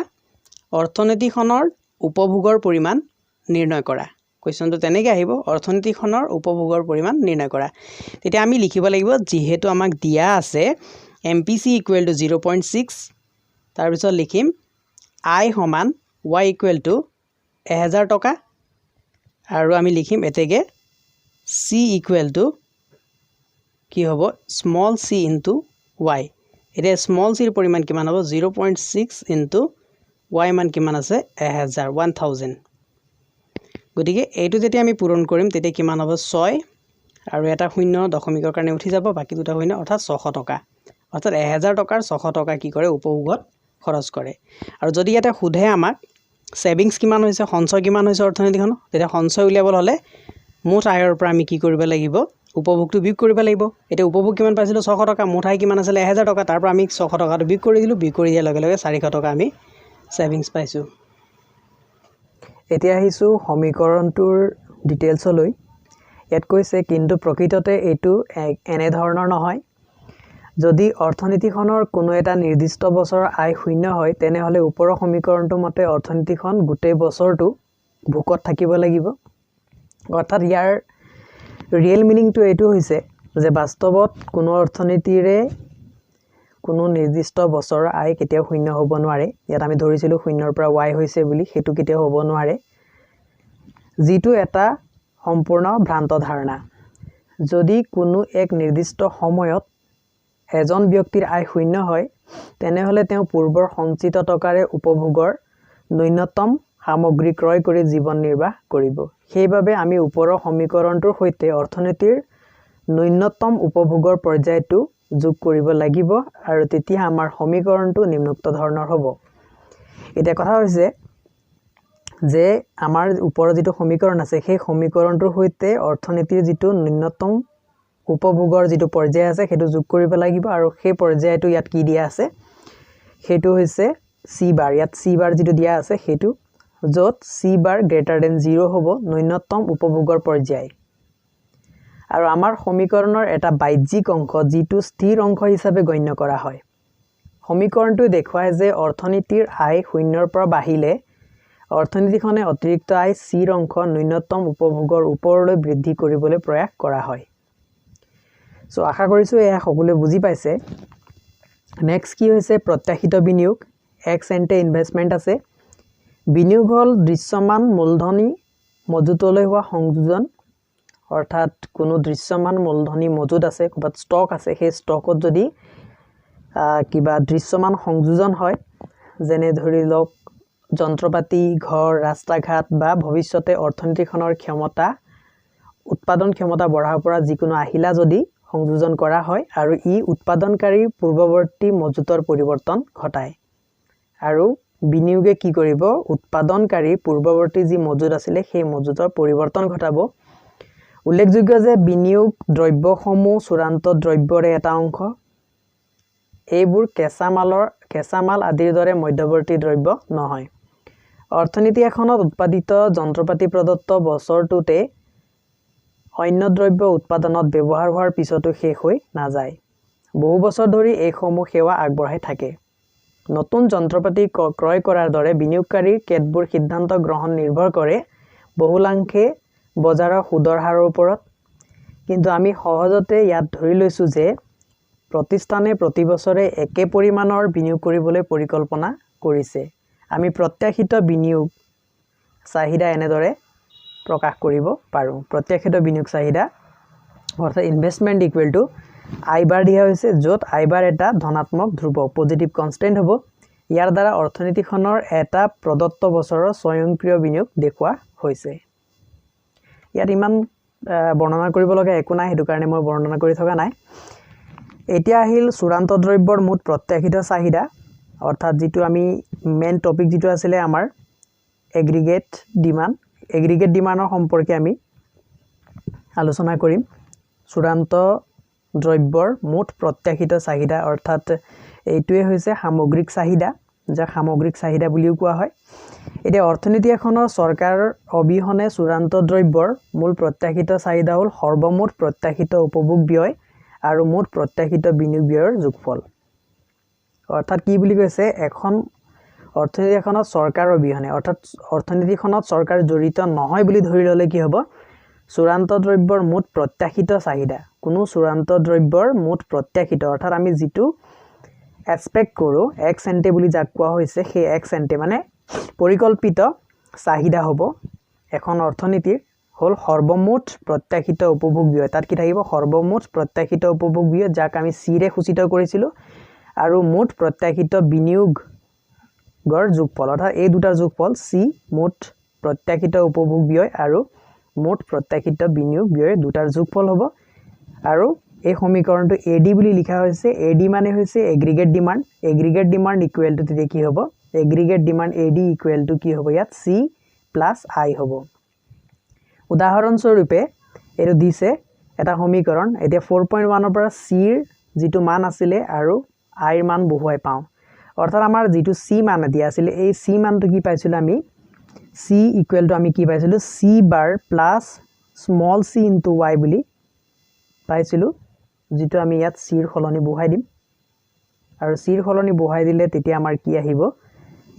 অৰ্থনীতিখনৰ উপভোগৰ পৰিমাণ নিৰ্ণয় কৰা কোৱেশ্চনটো তেনেকৈ আহিব অৰ্থনীতিখনৰ উপভোগৰ পৰিমাণ নিৰ্ণয় কৰা তেতিয়া আমি লিখিব লাগিব যিহেতু আমাক দিয়া আছে MPC ইকুৱেল টু 0.6 তাৰপিছত লিখিম আয় সমান y ইকুৱেল টু 1000 টকা আৰু আমি লিখিম এতেকে c ইকুৱেল টু কি হ'ব স্মল c ইনটু y এতিয়া স্মল c ৰ পৰিমাণ কিমান হ'ব 0.6 ইনটু y মান কিমান আছে 1000 গতিকে এইটো যেতিয়া আমি পূৰণ কৰিম তেতিয়া কিমান হ'ব 6 আৰু এটা শূন্য দশমিকৰ কাৰণে উঠি যাব বাকি দুটা শূন্য অৰ্থাৎ 600 টকা অৰ্থাৎ 1000 টকাৰ 600 টকা কি কৰে উপভোগত খৰচ কৰে আৰু যদি ইয়াতে সুধে আমাক সেভিংস কিমান হৈছে সঞ্চয় কিমান হৈছে অৰ্থনীতিখন তেতিয়া সঞ্চয় উলিয়াবলৈ হ'লে মুঠ আয়ৰ পৰা আমি কি কৰিব লাগিব উপভোগটো বিয়োগ কৰিব লাগিব এটা উপভোগ কিমান পাইছিলো 600 টকা মুঠ আয় কিমান আছিল 1000 টকা তাৰ পৰা আমি 600 টকাটো বিয়োগ কৰি দিলো বিয়োগ কৰি দিয়াৰ লগে লগে 400 টকা আমি সেভিংস পাইছো এতিয়া আহিছো সমীকৰণটোৰ ডিটেইলছলৈ ইয়াত কৈছে কিন্তু প্ৰকৃততে এইটো এনে ধৰণৰ নহয় যদি অৰ্থনীতিখনৰ কোনো এটা নিৰ্দিষ্ট বছৰৰ আয় শূন্য হয় তেনেহলে ওপৰৰ সমীকৰণটো মতে অৰ্থনীতিখন গোটেই বছৰটো ভোকত থাকিব লাগিব অৰ্থাৎ ইয়াৰ ৰিয়েল মিনিংটো এইটো হৈছে যে বাস্তৱত কোনো অৰ্থনীতিৰে কোনো নিৰ্দিষ্ট বছৰৰ আয় কেতিয়াও শূন্য হ'ব নোৱাৰে ইয়াত আমি ধৰিছিলো শূন্যৰ পৰা y হৈছে বুলি হেতু কেতিয়াও হ'ব নোৱাৰে যিটো এটা সম্পূৰ্ণ ভ্ৰান্ত ধাৰণা যদি কোনো এক নিৰ্দিষ্ট সময়ত এজন ব্যক্তিৰ আয় শূন্য হয় তেনেহলে তেওঁ পূৰ্বৰ সঞ্চিত টকাৰে উপভোগৰ ন্যূনতম সামগ্ৰী ক্ৰয় কৰি জীৱন নিৰ্বাহ কৰিব সেইবাবে আমি ওপৰৰ সমীকৰণটোৰ সৈতে অৰ্থনীতিৰ ন্যূনতম উপভোগৰ পৰ্যায়টো যোগ কৰিব লাগিব আৰু তেতিয়া আমাৰ সমীকৰণটো নিম্নোক্ত ধৰণৰ হ'ব এটা কথা হৈছে যে আমাৰ ওপৰৰ যেটো সমীকৰণ আছে সেই সমীকৰণটোৰ সৈতে অৰ্থনীতিৰ যেটো ন্যূনতম উপভোগৰ যেটো পৰ্যায় আছে হেতু যোগ কৰিব লাগিব আৰু সেই পৰ্যায়টো ইয়াত কি দিয়া আছে হেতু হৈছে c বাৰ ইয়াত c বাৰ যেটো দিয়া আছে হেতু যত c বাৰ গ্ৰেটাৰ দেন 0 হ'ব ন্যূনতম উপভোগৰ পৰ্যায় আৰু আমাৰ সমীকৰণৰ এটা বাহ্যিক অংশ যেটো স্থিৰ অংশ হিচাপে গণ্য কৰা হয় সমীকৰণটো দেখুৱায় যে অৰ্থনীতিৰ আয় শূন্যৰ পৰা বাহিলে অৰ্থনীতিখনে অতিৰিক্ত আয় স্থিৰ অংশ ন্যূনতম উপভোগৰ ওপৰলৈ বৃদ্ধি কৰিবলৈ প্ৰয়াস কৰা হয় সো আশা কৰিছো এয়া সকলোৱে বুজি পাইছে নেক্সট কি হৈছে প্ৰত্যাশিত বিনিয়োগ এক্স এন্টে ইনভেষ্টমেন্ট আছে বিনিয়োগ হল দৃশ্যমান মূলধনী মজুতলৈ হোৱা সংযোজন অৰ্থাৎ কোনো দৃশ্যমান মূলধনী মজুত আছে ক'বাত ষ্টক আছে সেই ষ্টকত যদি কিবা দৃশ্যমান সংযোজন হয় যেনে ধৰি লওক যন্ত্ৰপাতি ঘৰ ৰাস্তা ঘাট বা ভৱিষ্যতে অৰ্থনীতিখনৰ ক্ষমতা উৎপাদন ক্ষমতা বঢ়াৰ পৰা যিকোনো আহিলা যদি সংযোজন কৰা হয় আৰু ই উৎপাদনকাৰী পূৰ্বৱৰ্তী মজুতৰ পৰিৱৰ্তন ঘটায় আৰু বিনিয়োগে কি কৰিব উৎপাদনকাৰী পূৰ্বৱৰ্তী যি মজুত আছিল সেই মজুতৰ পৰিৱৰ্তন ঘটাব উল্লেখযোগ্য যে বিনিয়োগ দ্ৰব্যসমূহ চূড়ান্ত দ্ৰব্যৰ এটা অংশ এইবোৰ কেঁচামাল আদিৰ দৰে মধ্যৱৰ্তী দ্ৰব্য নহয় অৰ্থনীতি এখনত উৎপাদিত যন্ত্ৰপাতি প্ৰদত্ত বছৰটোতে অন্য দ্ৰব্য উৎপাদনত ব্যৱহাৰ হোৱাৰ পিছতো শেষ হৈ নাযায় বহু বছৰ ধৰি এইসমূহ সেৱা আগবঢ়াই থাকে। নতুন যন্ত্ৰপাতি ক্ৰয় কৰাৰ দৰে বিনিয়োগকাৰীৰ কেতবোৰ সিদ্ধান্ত গ্ৰহণ নিৰ্ভৰ কৰে বহুলাংশে বজাৰৰ সুদৰ হাৰৰ ওপৰত। কিন্তু আমি সহজতে ইয়াত ধৰি লৈছোঁ যে প্ৰতিষ্ঠানে প্ৰতি বছৰে একে পৰিমাণৰ বিনিয়োগ কৰিবলৈ পৰিকল্পনা কৰিছে। আমি প্ৰত্যাশিত বিনিয়োগ চাহিদা এনেদৰে প্ৰকাশ কৰিব পাৰোঁ। প্ৰত্যাশিত বিনিয়োগ চাহিদা অৰ্থাৎ ইনভেষ্টমেণ্ট ইকুৱেল টু আই বাৰ দিয়া হৈছে, য'ত আই বাৰ এটা ধনাত্মক ধ্ৰুৱ পজিটিভ কনষ্টেণ্ট হ'ব। ইয়াৰ দ্বাৰা অৰ্থনীতিখনৰ এটা প্ৰদত্ত বছৰৰ স্বয়ংক্ৰিয় বিনিয়োগ দেখুওৱা হৈছে। ইয়াত ইমান বৰ্ণনা কৰিব লগা একো নাই, সেইটো কাৰণে মই বৰ্ণনা কৰি থকা নাই। এতিয়া আহিল চূড়ান্ত দ্ৰব্যৰ মুঠ প্ৰত্যাশিত চাহিদা, অৰ্থাৎ যিটো আমি মেইন টপিক যিটো আছিলে আমাৰ এগ্ৰিগেট ডিমাণ্ড। এগ্ৰিগেট ডিমাণ্ডৰ সম্পৰ্কে আমি আলোচনা কৰিম। চূড়ান্ত দ্ৰব্যৰ মুঠ প্ৰত্যাশিত চাহিদা অৰ্থাৎ এইটোৱে হৈছে সামগ্ৰিক চাহিদা, যাক সামগ্ৰিক চাহিদা বুলিও কোৱা হয়। এতিয়া অৰ্থনীতি এখনৰ চৰকাৰৰ অবিহনে চূড়ান্ত দ্ৰব্যৰ মূল প্ৰত্যাশিত চাহিদা হ'ল সৰ্বমুঠ প্ৰত্যাশিত উপভোগ ব্যয় আৰু মুঠ প্ৰত্যাশিত বিনিয়োগ ব্যয়ৰ যোগফল। অৰ্থাৎ কি বুলি কৈছে, এখন অৰ্থনীতি এখনত চৰকাৰৰ অবিহনে অৰ্থাৎ অৰ্থনীতিখনত চৰকাৰ জড়িত নহয় বুলি ধৰি ল'লে কি হ'ব, চূড়ান্ত দ্ৰব্যৰ মুঠ প্ৰত্যাশিত চাহিদা, কোনো চূড়ান্ত দ্ৰব্যৰ মুঠ প্ৰত্যাশিত অৰ্থাৎ আমি যিটো এক্সপেক্ট কৰোঁ, এক্স এণ্টে বুলি যাক কোৱা হৈছে, সেই এক্স এণ্টে মানে পৰিকল্পিত চাহিদা হ'ব এখন অৰ্থনীতিৰ হ'ল সৰ্বমুঠ প্ৰত্যাশিত উপভোগ ব্যয়। তাত কি থাকিব, সৰ্বমুঠ প্ৰত্যাশিত উপভোগ ব্যয়, যাক আমি চিৰে সূচিত কৰিছিলোঁ, আৰু মুঠ প্ৰত্যাশিত বিনিয়োগৰ যোগফল অৰ্থাৎ এই দুটাৰ যোগফল চি, মুঠ প্ৰত্যাশিত উপভোগ ব্যয় আৰু মুঠ প্ৰত্যাশিত বিনিয়োগ ব্যয় দুটাৰ যোগফল হ'ব। আৰু এই সমীকৰণটো এ ডি বুলি লিখা হৈছে। এ ডি মানে হৈছে aggregate demand. Aggregate demand equal to তেতিয়া কি হ'ব, aggregate demand A D equal to কি হ'ব, ইয়াত চি প্লাছ আই হ'ব। উদাহৰণস্বৰূপে এইটো দিছে এটা সমীকৰণ। এতিয়া 4.1ৰ পৰা চিৰ যিটো মান আছিলে আৰু আইৰ মান বহুৱাই পাওঁ, অৰ্থাৎ আমাৰ যিটো চি মান দিয়া আছিলে, এই চি মানটো কি পাইছিলোঁ আমি, চি ইকুৱেল টু আমি কি পাইছিলোঁ, C bar plus small C into Y বুলি পাইছিলোঁ, যিটো আমি ইয়াত চিৰ সলনি বহুৱাই দিম। আৰু চিৰ সলনি বহুৱাই দিলে তেতিয়া আমাৰ কি আহিব,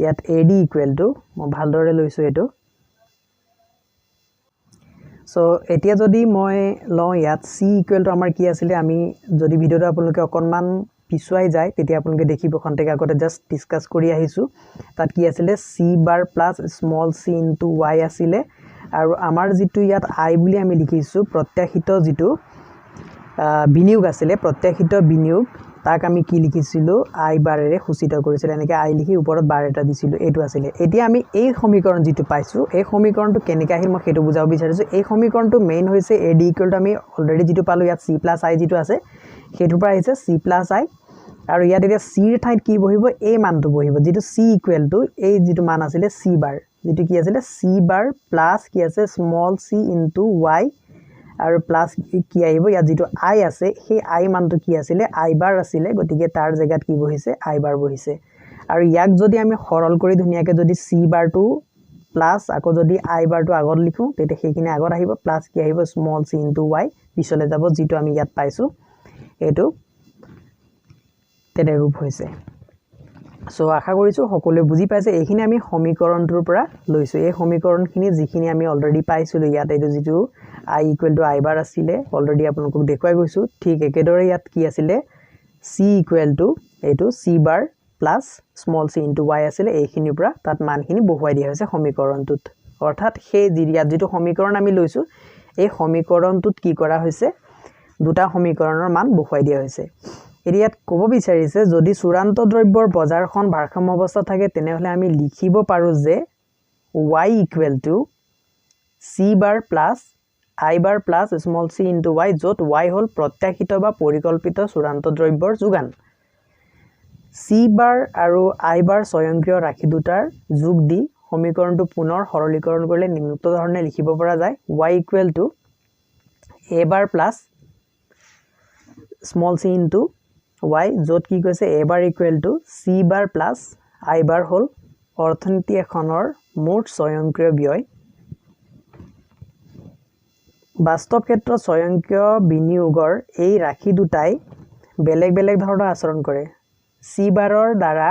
ইয়াত এ ডি ইকুৱেল টু, মই ভালদৰে লৈছোঁ এইটো। চ' এতিয়া যদি মই লওঁ ইয়াত চি ইকুৱেল টু আমাৰ কি আছিলে, আমি যদি ভিডিঅ'টো আপোনালোকে অকণমান পিছুৱাই যায় তেতিয়া আপোনালোকে দেখিব, খন্তেক আগতে জাষ্ট ডিছকাছ কৰি আহিছোঁ। তাত কি আছিলে, C bar plus small C into Y আছিলে, আৰু আমাৰ যিটো ইয়াত আই বুলি আমি লিখিছোঁ প্ৰত্যাশিত যিটো বিনিয়োগ আছিলে, প্ৰত্যাশিত বিনিয়োগ, তাক আমি কি লিখিছিলোঁ, আই বাৰেৰে সূচিত কৰিছিলোঁ। এনেকৈ আই লিখি ওপৰত বাৰ এটা দিছিলোঁ, এইটো আছিলে। এতিয়া আমি এই সমীকৰণ যিটো পাইছোঁ, এই সমীকৰণটো কেনেকৈ আহিল মই সেইটো বুজাব বিচাৰিছোঁ। এই সমীকৰণটো মেইন হৈছে এ ডি ইকুৱেল টু আমি অলৰেডি যিটো পালোঁ ইয়াত চি প্লাছ আই যিটো আছে সেইটোৰ পৰা আহিছে চি প্লাছ আই, আৰু ইয়াত এতিয়া চিৰ ঠাইত কি বহিব, এই মানটো বহিব, যিটো চি ইকুৱেল টু এই যিটো মান আছিলে চি বাৰ, যিটো কি আছিলে চি বাৰ প্লাছ কি আছে স্মল চি ইনটু ৱাই, আৰু প্লাছ কি আহিব, ইয়াত যিটো আই আছে সেই আই মানটো কি আছিলে, আই বাৰ আছিলে, গতিকে তাৰ জেগাত কি বহিছে, আই বাৰ বহিছে। আৰু ইয়াক যদি আমি সৰল কৰি ধুনীয়াকৈ যদি চি বাৰটো প্লাছ আকৌ যদি আই বাৰটো আগত লিখোঁ, তেতিয়া সেইখিনি আগত আহিব, প্লাছ কি আহিব, স্মল চি ইনটু ৱাই পিছলৈ যাব, যিটো আমি ইয়াত পাইছোঁ এইটো তেনে ৰূপ হৈছে। চ' আশা কৰিছোঁ সকলোৱে বুজি পাইছে। এইখিনি আমি সমীকৰণটোৰ পৰা লৈছোঁ। এই সমীকৰণখিনি যিখিনি আমি অলৰেডি পাইছিলোঁ ইয়াত, এইটো যিটো আই ইকুৱেল টু আই বাৰ আছিলে অলৰেডি আপোনালোকক দেখুৱাই গৈছোঁ। ঠিক একেদৰে ইয়াত কি আছিলে, চি ইকুৱেল টু এইটো C bar plus small C into Y আছিলে, এইখিনিৰ পৰা তাত মানখিনি বহুৱাই দিয়া হৈছে সমীকৰণটোত। অৰ্থাৎ সেই ইয়াত যিটো সমীকৰণ আমি লৈছোঁ, এই সমীকৰণটোত কি কৰা হৈছে, দুটা সমীকৰণৰ মান বহুৱাই দিয়া হৈছে। এতিয়া ইয়াত ক'ব বিচাৰিছে যদি চূড়ান্ত দ্ৰব্যৰ বজাৰখন ভাৰসাম্য অৱস্থাত থাকে তেনেহ'লে আমি লিখিব পাৰোঁ যে Y equal to C bar plus I bar plus small C into Y, য'ত ৱাই হ'ল প্ৰত্যাশিত বা পৰিকল্পিত চূড়ান্ত দ্ৰব্যৰ যোগান। চি বাৰ আৰু আই বাৰ স্বয়ংক্ৰিয় ৰাশি দুটাৰ যোগ দি সমীকৰণটো পুনৰ সৰলীকৰণ কৰিলে নিম্নোক্ত ধৰণে লিখিব পৰা যায়, Y equal to A bar plus small C into Y, য'ত কি কৈছে A bar equal to C bar plus I bar হ'ল অৰ্থনীতি এখনৰ মুঠ স্বয়ংক্ৰিয় ব্যয়। বাস্তৱ ক্ষেত্ৰত স্বয়ংক্ৰিয় বিনিয়োগৰ এই ৰাশি দুটাই বেলেগ বেলেগ ধৰণৰ আচৰণ কৰে চি বাৰৰ দ্বাৰা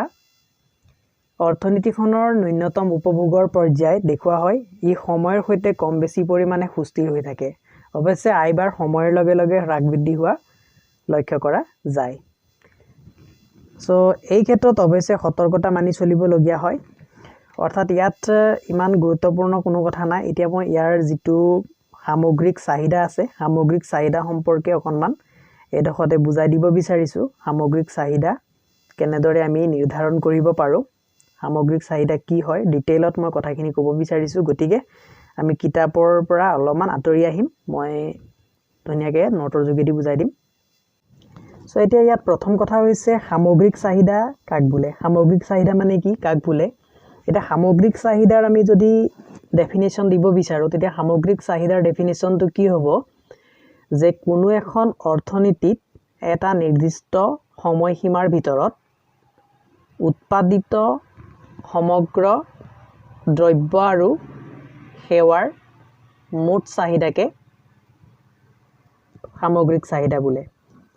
অৰ্থনীতিখনৰ ন্যূনতম উপভোগৰ পৰ্যায় দেখুওৱা হয় ই সময়ৰ সৈতে কম বেছি পৰিমাণে সুস্থিৰ হৈ থাকে অৱশ্যে আই বাৰ সময়ৰ লগে লগে হ্ৰাস বৃদ্ধি হোৱা লক্ষ্য কৰা যায় সো এই ক্ষেত্ৰত অৱশ্যে সতৰ্কতা মানি চলিবলগীয়া হয় অৰ্থাৎ ইয়াত ইমান গুৰুত্বপূৰ্ণ কোনো কথা নাই এতিয়া মই ইয়াৰ যিটো সামগ্ৰিক চাহিদা আছে সামগ্ৰিক চাহিদা সম্পৰ্কে অকণমান এডখতে বুজাই দিব বিচাৰিছো সামগ্ৰিক চাহিদা কেনেদৰে আমি নিৰ্ধাৰণ কৰিব পাৰো সামগ্ৰিক চাহিদা কি হয় ডিটেইলত মই কথাখিনি ক'ব বিচাৰিছো গতিকে আমি কিতাপৰ পৰা অলপমান আঁতৰি আহিম মই ধুনীয়াকৈ নোটৰ যোগেদি বুজাই দিম সো এতিয়া ইয়াত প্ৰথম কথা হৈছে সামগ্ৰিক চাহিদা কাক বোলে সামগ্ৰিক চাহিদা মানে কি কাক বোলে এটা সামগ্ৰিক চাহিদাৰ আমি যদি ডেফিনেশ্যন দিব বিচাৰো তেতিয়া সামগ্ৰিক চাহিদাৰ ডেফিনেশ্যনটো কি হ'ব যে কোনো এখন অৰ্থনীতিত এটা নিৰ্দিষ্ট সময়সীমাৰ ভিতৰত উৎপাদিত সমগ্ৰ দ্ৰব্য আৰু সেৱাৰ মুঠ চাহিদাকে সামগ্ৰিক চাহিদা বোলে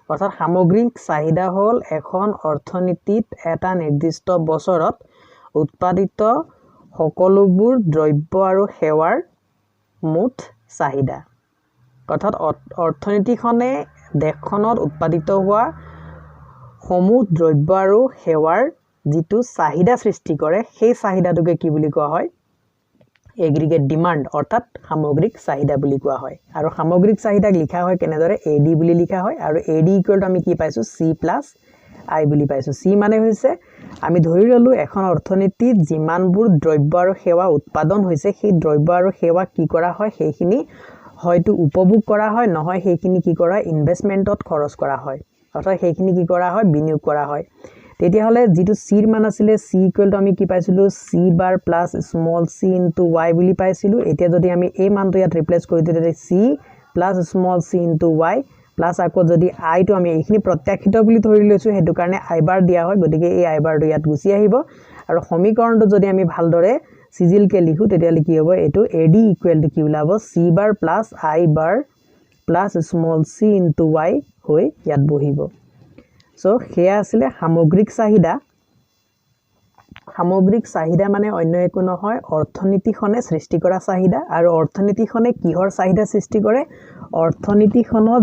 অৰ্থাৎ সামগ্ৰিক চাহিদা হ'ল এখন অৰ্থনীতিত এটা নিৰ্দিষ্ট বছৰত উৎপাদিত সকলোবোৰ দ্ৰব্য আৰু সেৱাৰ মুঠ চাহিদা অৰ্থাৎ অৰ্থনীতিখনে দেশখনত উৎপাদিত হোৱা সমূহ দ্ৰব্য আৰু সেৱাৰ যিটো চাহিদা সৃষ্টি কৰে সেই চাহিদাটোকে কি বুলি কোৱা হয় এগ্ৰিগেট ডিমান্ড অৰ্থাৎ সামগ্ৰিক চাহিদা বুলি কোৱা হয় আৰু সামগ্ৰিক চাহিদাক লিখা হয় কেনেদৰে এডি বুলি লিখা হয় আৰু এডি ইকুৱেল টু আমি কি পাইছো সি প্লাছ আই বুলি পাইছো সি মানে হৈছে আমি ধৰি ললো এখন অৰ্থনীতিত যিমানবোৰ দ্ৰব্য আৰু সেৱা উৎপাদন হৈছে সেই দ্ৰব্য আৰু সেৱা কি কৰা হয় সেইখিনি হয়তো উপভোগ কৰা হয় নহয় সেইখিনি কি কৰা ইনভেষ্টমেন্টত খৰচ কৰা হয় অৰ্থাৎ সেইখিনি কি কৰা হয় বিনিয়োগ কৰা হয় তেতিয়া হলে যেটো সিৰ মান আছিলে সি ইকুৱেল টু আমি কি পাইছিলো সি বাৰ প্লাস স্মল সি ইনটু y বুলি পাইছিলো এতিয়া যদি আমি এই মানটো ইয়াত ৰিপ্লেস কৰি দিও তেতিয়া সি প্লাস স্মল সি ইনটু y প্লাস আকৌ যদি i টো আমি এইখিনি প্ৰত্যাখিত বুলি ধৰি লৈছো হেতু কাৰণে i বাৰ দিয়া হয় গতিকে এই i বাৰটো ইয়াত গুছি আহিব আৰু সমীকৰণটো যদি আমি ভালদৰে সিজিল কে লিখো তেতিয়া কি হ'ব এটো ad ইকুৱেল টু কি ওলাব c bar plus i bar plus small c into y হৈ ইয়াত বহিব সো হেয়া আসলে সামগ্ৰিক চাহিদা মানে অন্য একো নহয় অৰ্থনীতিখনে সৃষ্টি কৰা চাহিদা আৰু অৰ্থনীতিখনে কিহৰ চাহিদা সৃষ্টি কৰে অৰ্থনীতিখনত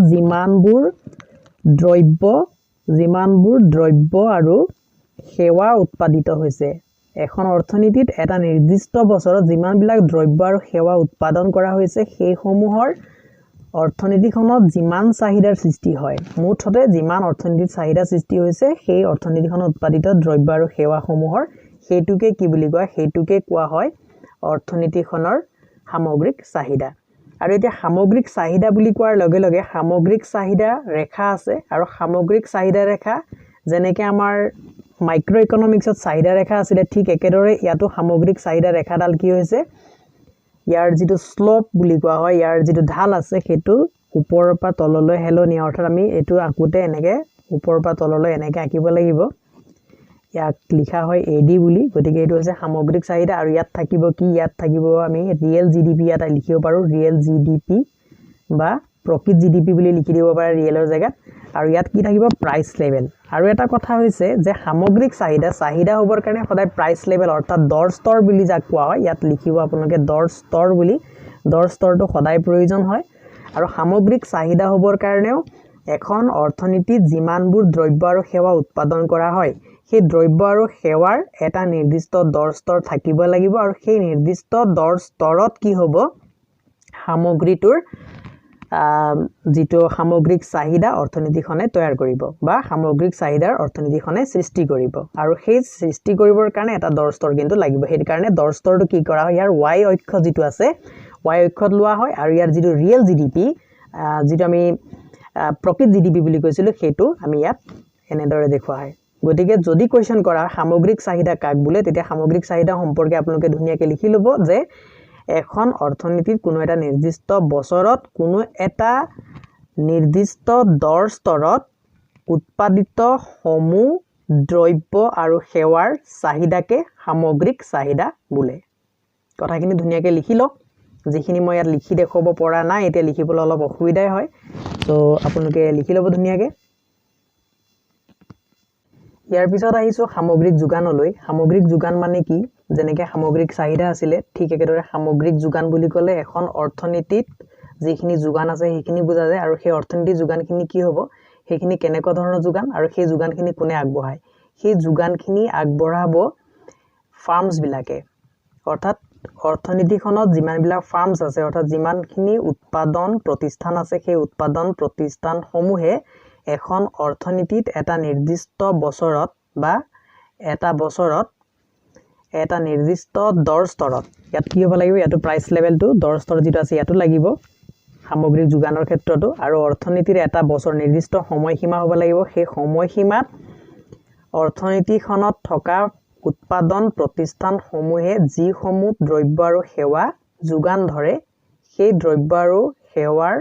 যিমানবোৰ দ্ৰব্য আৰু সেৱা উৎপাদিত হৈছে এখন অৰ্থনীতিত এটা নিৰ্দিষ্ট বছৰত যিমানবিলাক দ্ৰব্য আৰু সেৱা উৎপাদন কৰা হৈছে সেই সমূহৰ অৰ্থনীতিখনত যিমান চাহিদাৰ সৃষ্টি হয় মুঠতে যিমান অৰ্থনীতিত চাহিদা সৃষ্টি হৈছে সেই অৰ্থনীতিখনত উৎপাদিত দ্ৰব্য আৰু সেৱাসমূহৰ হেতুকে কি বুলি কয় হেতুকে কোৱা হয় অৰ্থনীতিখনৰ সামগ্ৰিক চাহিদা আৰু এতিয়া সামগ্ৰিক চাহিদা বুলি কোৱাৰ লগে লগে সামগ্ৰিক চাহিদা ৰেখা আছে আৰু সামগ্ৰিক চাহিদা ৰেখা যেনেকৈ আমাৰ মাইক্ৰো ইকনমিক্সত চাহিদা ৰেখা আছিল ঠিক একেদৰে ইয়াতো সামগ্ৰিক চাহিদা ৰেখাডাল কি হৈছে ইয়াৰ যেটো স্লোপ বুলি কোৱা হয় ইয়াৰ যেটো ঢাল আছে হেতু ওপৰৰ পৰা তললৈ হেলনি অৰ্থাৎ আমি এটো আকুতে এনেকে ওপৰৰ পৰা তললৈ এনেকে আকিব লাগিব ইয়াক লিখা হয় এডি বুলি গতিকে এটো হৈছে সামগ্ৰিক চাহিদা আৰু ইয়াত থাকিব কি ইয়াত থাকিব আমি ৰিয়েল জিডিপি এটা লিখিব পাৰো ৰিয়েল জিডিপি বা প্ৰকৃত জিডিপি বুলি লিখি দিব পাৰা ৰিয়েলৰ জায়গাত আৰু ইয়াত কি থাকিব প্ৰাইস লেভেল আৰু এটা কথা হৈছে যে সামগ্ৰিক চাহিদা হ'বৰ কাৰণে সদায় প্ৰাইস লেভেল অৰ্থাৎ দৰ স্তৰ বুলি যাক কোৱা হয় ইয়াত লিখিব আপোনালোকে দৰ স্তৰ বুলি দৰ স্তৰটো সদায় প্ৰয়োজন হয় আৰু সামগ্ৰিক চাহিদা হ'বৰ কাৰণেও এখন অৰ্থনীতিত যিমানবোৰ দ্ৰব্য আৰু সেৱা উৎপাদন কৰা হয় সেই দ্ৰব্য আৰু সেৱাৰ এটা নিৰ্দিষ্ট দৰ স্তৰ থাকিব লাগিব আৰু সেই নিৰ্দিষ্ট দৰ স্তৰত কি হ'ব সামগ্ৰীটোৰ যেটো সামগ্ৰিক চাহিদা অৰ্থনীতিখনে তৈয়াৰ কৰিব বা সামগ্ৰিক চাহিদাৰ অৰ্থনীতিখনে সৃষ্টি কৰিব আৰু সেই সৃষ্টি কৰিবৰ কাৰণে এটা দৰ স্তৰ কিন্তু লাগিব সেই কাৰণে দৰ স্তৰটো কি কৰা হয় ইয়াৰ y অক্ষ যেটো আছে y অক্ষত লোৱা হয় আৰু ইয়াৰ যেটো ৰিয়েল জিডিপি যেটো আমি প্ৰকৃত জিডিপি বুলি কৈছিলো হেতু আমি ইয়াত এনেদৰে দেখুৱা হয় গতিকে যদি কোৱেশ্চন কৰা সামগ্ৰিক চাহিদা কাক বোলে তেতিয়া সামগ্ৰিক চাহিদা সম্পৰ্কে আপোনালোকে ধুনীয়াকৈ লিখি লব যে এখন অৰ্থনীতিত কোনো এটা নিৰ্দিষ্ট বছৰত কোনো এটা নিৰ্দিষ্ট দৰ স্তৰত উৎপাদিত সমূহ দ্ৰব্য আৰু সেৱাৰ চাহিদাকে সামগ্ৰিক চাহিদা বোলে কথাখিনি ধুনীয়াকৈ লিখি লওক যিখিনি মই ইয়াত লিখি দেখুৱাব পৰা নাই এতিয়া লিখিবলৈ অলপ অসুবিধা হয় সো আপোনালোকে লিখি লব ধুনীয়াকৈ ইয়াৰ পিছত আহিছো সামগ্ৰিক যোগানলৈ সামগ্ৰিক যোগান মানে কি যেনেকৈ সামগ্ৰিক চাহিদা আছিল ঠিক একেদৰে সামগ্ৰিক যোগান বুলি ক'লে এখন অৰ্থনীতিত যিখিনি যোগান আছে সেইখিনি বুজা যায় আৰু সেই অৰ্থনীতি যোগানখিনি কি হ'ব সেইখিনি কেনেকুৱা ধৰণৰ যোগান আৰু সেই যোগানখিনি কোনে আগবঢ়ায় সেই যোগানখিনি আগবঢ়াব ফাৰ্মছ বিলাকে অৰ্থাৎ অৰ্থনীতিখনত যিমানবিলাক ফাৰ্মছ আছে অৰ্থাৎ যিমানখিনি উৎপাদন প্ৰতিষ্ঠান আছে সেই উৎপাদন প্ৰতিষ্ঠানসমূহে এখন অৰ্থনীতিত এটা নিৰ্দিষ্ট বছৰত বা এটা বছৰত এটা নিৰ্দিষ্ট দৰ স্তৰত ইয়াত কি হ'ব লাগিব ইয়াতো প্ৰাইস লেভেলটো দৰ স্তৰ যেটো আছে ইয়াতো লাগিব সামগ্ৰিক যোগানৰ ক্ষেত্ৰতো আৰু অৰ্থনীতিৰ এটা বছৰ নিৰ্দিষ্ট সময়সীমা হ'ব লাগিব সেই সময়সীমাত অৰ্থনীতিখনত থকা উৎপাদন প্ৰতিষ্ঠানসমূহে যিসমূহ দ্ৰব্য আৰু সেৱা যোগান ধৰে সেই দ্ৰব্য আৰু সেৱাৰ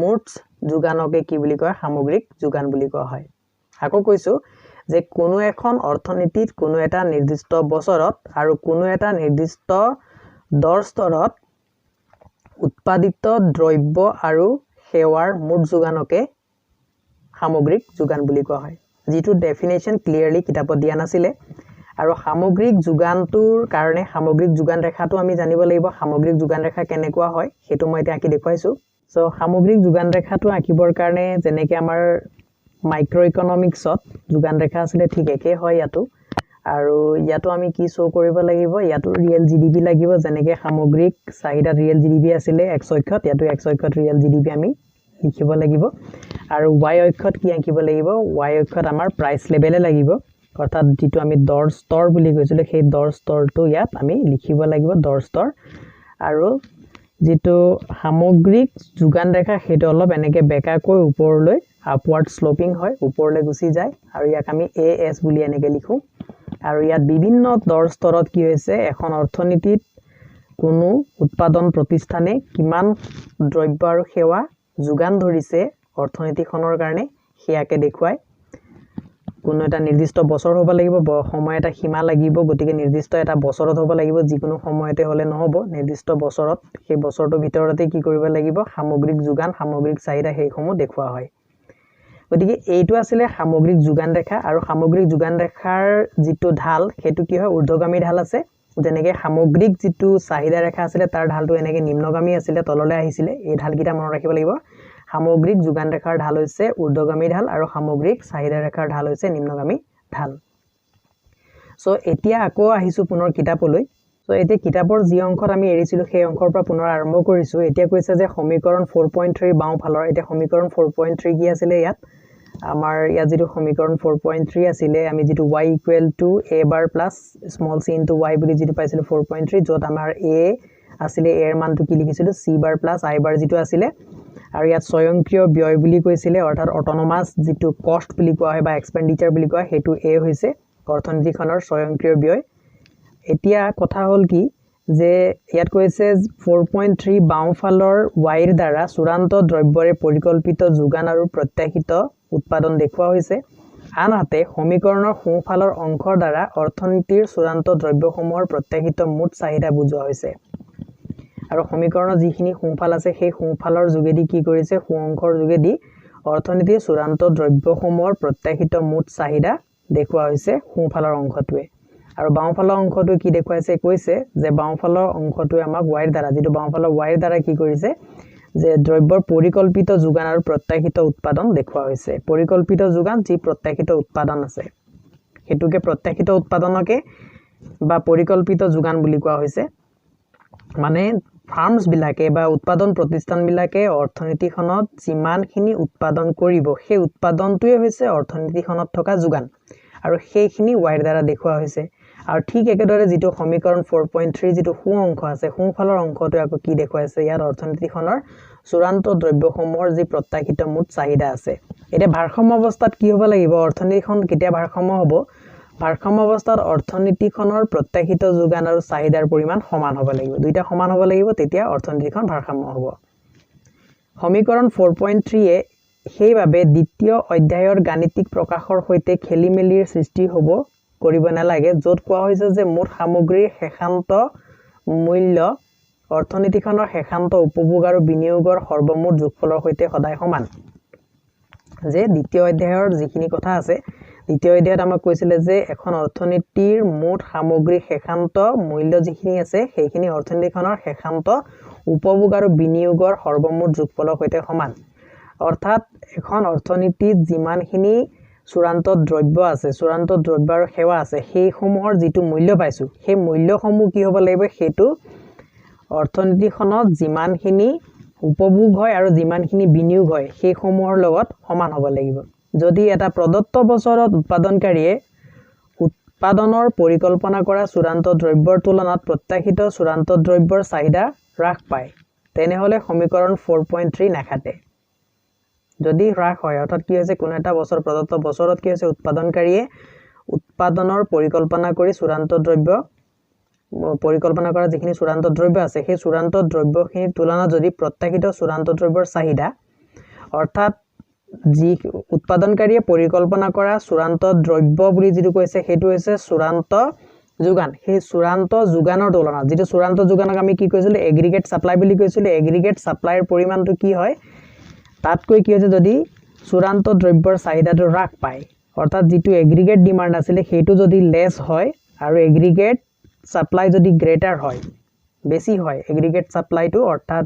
মুঠ যোগানকে কি বুলি কয় সামগ্ৰিক যোগান বুলি কোৱা হয় আকৌ কৈছো যে কোনো এখন অৰ্থনীতিত কোনো এটা নিৰ্দিষ্ট বছৰত আৰু কোনো এটা নিৰ্দিষ্ট দৰ স্তৰত উৎপাদিত দ্ৰব্য আৰু সেৱাৰ মুঠ যোগানকে সামগ্ৰিক যোগান বুলি কোৱা হয় যেটো ডেফিনেশন ক্লিয়াৰলি কিতাপত দিয়া নাছিলে আৰু সামগ্ৰিক যোগানটোৰ কাৰণে সামগ্ৰিক যোগান ৰেখাটো আমি জানিব লাগিব সামগ্ৰিক যোগান ৰেখা কেনেকুৱা হয় হেতু মই এতিয়া আঁকি দেখুৱাইছো সো সামগ্ৰিক যোগান ৰেখাটো আঁকিবৰ কাৰণে যেনেকৈ আমাৰ মাইক্ৰো ইকনমিক্সত যোগান ৰেখা আছে ঠিক একে হয় ইয়াতো আৰু ইয়াতো আমি কি শো কৰিব লাগিব ইয়াতো ৰিয়েল জিডিপি লাগিব যেনেকৈ সামগ্ৰিক চাহিদা ৰিয়েল জিডিপি আছিল x অক্ষত ইয়াতো x অক্ষত ৰিয়েল জিডিপি আমি লিখিব লাগিব আৰু y অক্ষত কি আঁকিব লাগিব y অক্ষত আমাৰ প্ৰাইস লেভেলে লাগিব অৰ্থাৎ যেটো আমি দৰ স্তৰ বুলি কৈছিল সেই দৰ স্তৰটো ইয়াত আমি লিখিব লাগিব দৰ স্তৰ আৰু যেটো সামগ্ৰিক যোগান ৰেখা হেতু অলপ এনেকৈ বেকাকৈ ওপৰলৈ আপওয়াৰ্ড স্লোপিং হয় ওপৰলৈ গুচি যায় আৰু ইয়াক আমি AS বুলি এনেকৈ লিখো আৰু ইয়াত বিভিন্ন দৰ স্তৰত কি হৈছে এখন অৰ্থনীতিত কোনো উৎপাদন প্ৰতিষ্ঠানে কিমান দ্ৰব্য আৰু সেৱা যোগান ধৰিছে অৰ্থনীতিখনৰ কাৰণে হেয়াকে দেখুৱায় কোনো এটা নিৰ্দিষ্ট বছৰ হ'ব লাগিব সময় এটা সীমা লাগিব গতিকে নিৰ্দিষ্ট এটা বছৰত হ'ব লাগিব যিকোনো সময়তে হলে নহব নিৰ্দিষ্ট বছৰত সেই বছৰটোৰ ভিতৰতে কি কৰিব লাগিব সামগ্ৰিক যোগান সামগ্ৰিক চাহিদা হেইসমূহ দেখুৱা হয় গতিকে এইটো আছিল সামগ্ৰিক যোগান ৰেখা আৰু সামগ্ৰিক যোগান ৰেখাৰ যেটো ঢাল হেতু কি হয় ঊৰ্ধ্বগামী ঢাল আছে যেনেকৈ সামগ্ৰিক যেটো চাহিদা ৰেখা আছিল তাৰ ঢালটো এনেকৈ নিম্নগামী আছিল তললৈ আহিছিল এই ঢালকিটা মনত ৰাখিব লাগিব সামগ্ৰিক যোগান ৰেখাৰ ঢাল হৈছে ঊৰ্ধ্বগামী ঢাল আৰু সামগ্ৰিক চাহিদা ৰেখাৰ ঢাল হৈছে নিম্নগামী ঢাল সো এতিয়া আকৌ আহিছো পুনৰ কিতাপলৈ সো এতিয়া কিতাপৰ যি অংশত আমি এৰিছিলো সেই অংশৰ পৰা পুনৰ আৰম্ভ কৰিছো এতিয়া কৈছে যে সমীকৰণ 4.3 বাও ফালৰ এতিয়া সমীকৰণ 4.3 কি আছিল ইয়াত আমাৰ ইয়াত যেটো সমীকৰণ 4.3 আছিল আমি যেটো y = a bar plus small c into y বুলি যেটো পাইছিল 4.3 যত আমাৰ a আছিল a এৰ মানটো কি লিখিছিল c bar plus i bar যেটো আছিল আৰু ইয়াত স্বয়ংক্ৰিয় ব্যয় বুলি কৈছিল অৰ্থাৎ অটোনমাস যেটো কষ্ট বুলি কোৱা হয় বা এক্সপেন্ডিচাৰ বুলি কোৱা হেতু a হৈছে অৰ্থনীতিখনৰ স্বয়ংক্ৰিয় ব্যয় এতিয়া কথা হল কি যে ইয়াত কৈছে 4.3 বাওঁফালৰ y ৰ দ্বাৰা চূড়ান্ত দ্ৰব্যৰে পৰিকল্পিত যোগান আৰু প্ৰত্যাশিত উৎপাদন দেখুৱা হৈছে আনহাতে সমীকৰণৰ সোঁফালৰ অংশৰ দ্বাৰা অৰ্থনীতিৰ চূড়ান্ত দ্ৰব্যসমূহৰ প্ৰত্যাশিত মুঠ চাহিদা বুজোৱা হৈছে আৰু সমীকৰণৰ যিখিনি সোঁফাল আছে সেই সোঁফালৰ যোগেদি কি কৰিছে সোঁ অংশৰ যোগেদি অৰ্থনীতিৰ চূড়ান্ত দ্ৰব্যসমূহৰ প্ৰত্যাশিত মুঠ চাহিদা দেখুৱা হৈছে সোঁফালৰ অংশটোৱে আৰু বাওঁফালৰ অংশটো কি দেখুৱাইছে কৈছে যে বাওঁফালৰ অংশটোৱে আমাক y ৰ দ্বাৰা যেটো বাওঁফালৰ y ৰ দ্বাৰা কি কৰিছে যে দ্ৰব্যৰ পৰিকল্পিত যোগান আৰু প্ৰত্যাশিত উৎপাদন দেখুৱা হৈছে পৰিকল্পিত যোগান যি প্ৰত্যাশিত উৎপাদন আছে হেতুকে প্ৰত্যাশিত উৎপাদনকে বা পৰিকল্পিত যোগান বুলি কোৱা হৈছে মানে ফাৰ্মছ বিলাকে বা উৎপাদন প্ৰতিষ্ঠান বিলাকে অৰ্থনীতিখনত যিমানখিনি উৎপাদন কৰিব সেই উৎপাদনটোৱে হৈছে অৰ্থনীতিখনত থকা যোগান আৰু সেইখিনি y ৰ দ্বাৰা দেখুৱা হৈছে আৰু ঠিক একেদৰে যেটো সমীকৰণ 4.3 যেটো সোঁ অংশ আছে সোঁফালৰ অংশটো আকৌ কি দেখুৱাইছে ইয়াত অৰ্থনীতিখনৰ চূড়ান্ত দ্ৰব্যসমূহৰ যি প্ৰত্যাশিত মুঠ চাহিদা আছে এটা ভাৰসাম্য অৱস্থাত কি হ'ব লাগিব অৰ্থনীতিখন কেতিয়া ভাৰসাম্য হ'ব ভাৰসাম্য অৱস্থাত অৰ্থনীতিখনৰ প্ৰত্যাশিত যোগান আৰু চাহিদাৰ পৰিমাণ সমান হ'ব লাগিব দুইটা সমান হ'ব লাগিব তেতিয়া অৰ্থনীতিখন ভাৰসাম্য হ'ব সমীকৰণ 4.3 এ সেইভাবে দ্বিতীয় অধ্যায়ৰ গাণিতিক প্ৰকাশৰ সৈতে খেলিমেলিৰ সৃষ্টি হ'ব কৰিব নালাগে য'ত কোৱা হৈছে যে মুঠ সামগ্ৰীৰ হেখান্ত মূল্য অৰ্থনীতিখনৰ হেখান্ত উপভোগ আৰু বিনিয়োগৰ সৰ্বমুঠ যোগফলৰ সৈতে সদায় সমান যে দ্বিতীয় অধ্যায়ৰ যিখিনি কথা আছে দ্বিতীয় অধ্যায়ত আমাক কৈছিলে যে এখন অৰ্থনীতিৰ মুঠ সামগ্ৰিক শেষান্ত মূল্য যিখিনি আছে সেইখিনি অৰ্থনীতিখনৰ শেষান্ত উপভোগ আৰু বিনিয়োগৰ সৰ্বমুঠ যোগফলৰ সৈতে সমান অৰ্থাৎ এখন অৰ্থনীতিত যিমানখিনি চূড়ান্ত দ্ৰব্য আছে চূড়ান্ত দ্ৰব্য আৰু সেৱা আছে সেইসমূহৰ যিটো মূল্য পাইছো সেই মূল্যসমূহ কি হ'ব লাগিব সেইটো অৰ্থনীতিখনত যিমানখিনি উপভোগ হয় আৰু যিমানখিনি বিনিয়োগ হয় সেইসমূহৰ লগত সমান হ'ব লাগিব যদি এটা প্ৰদত্ত বছৰত উৎপাদনকাৰীয়ে উৎপাদনৰ পৰিকল্পনা কৰা চূড়ান্ত দ্ৰব্যৰ তুলনাত প্ৰত্যাশিত চূড়ান্ত দ্ৰব্যৰ চাহিদা হ্ৰাস পায় তেনেহলে সমীকৰণ 4.3 নাখাটে যদি হ্ৰাস হয় অৰ্থাৎ কি হৈছে কোনো এটা বছৰ প্ৰদত্ত বছৰত কি হৈছে উৎপাদনকাৰীয়ে উৎপাদনৰ পৰিকল্পনা কৰি চূড়ান্ত দ্ৰব্য পৰিকল্পনা কৰা যিখিনি চূড়ান্ত দ্ৰব্য আছে সেই চূড়ান্ত দ্ৰব্যখিনিৰ তুলনাত যদি প্ৰত্যাশিত চূড়ান্ত দ্ৰব্যৰ চাহিদা অৰ্থাৎ যি উৎপাদনকাৰীয়ে পৰিকল্পনা কৰা চূড়ান্ত দ্ৰব্য বুলি যিটো কৈছে সেইটো হৈছে চূড়ান্ত যোগান সেই চূড়ান্ত যোগানৰ তুলনাত যিটো চূড়ান্ত যোগানক আমি কি কৈছিলো এগ্ৰিগেট সাপ্লাই বুলি কৈছিলো এগ্ৰিগেট সাপ্লাইৰ পৰিমাণটো কি হয় তাতকৈ কি হৈছে যদি চূড়ান্ত দ্ৰব্যৰ চাহিদাটো হ্ৰাস পায় অৰ্থাৎ যিটো এগ্ৰিগেট ডিমান্ড আছিল সেইটো যদি লেছ হয় আৰু এগ্ৰিগেট সাপ্লাই যদি গ্ৰেটাৰ হয় বেছি হয় এগ্ৰিগেট সাপ্লাইটো অৰ্থাৎ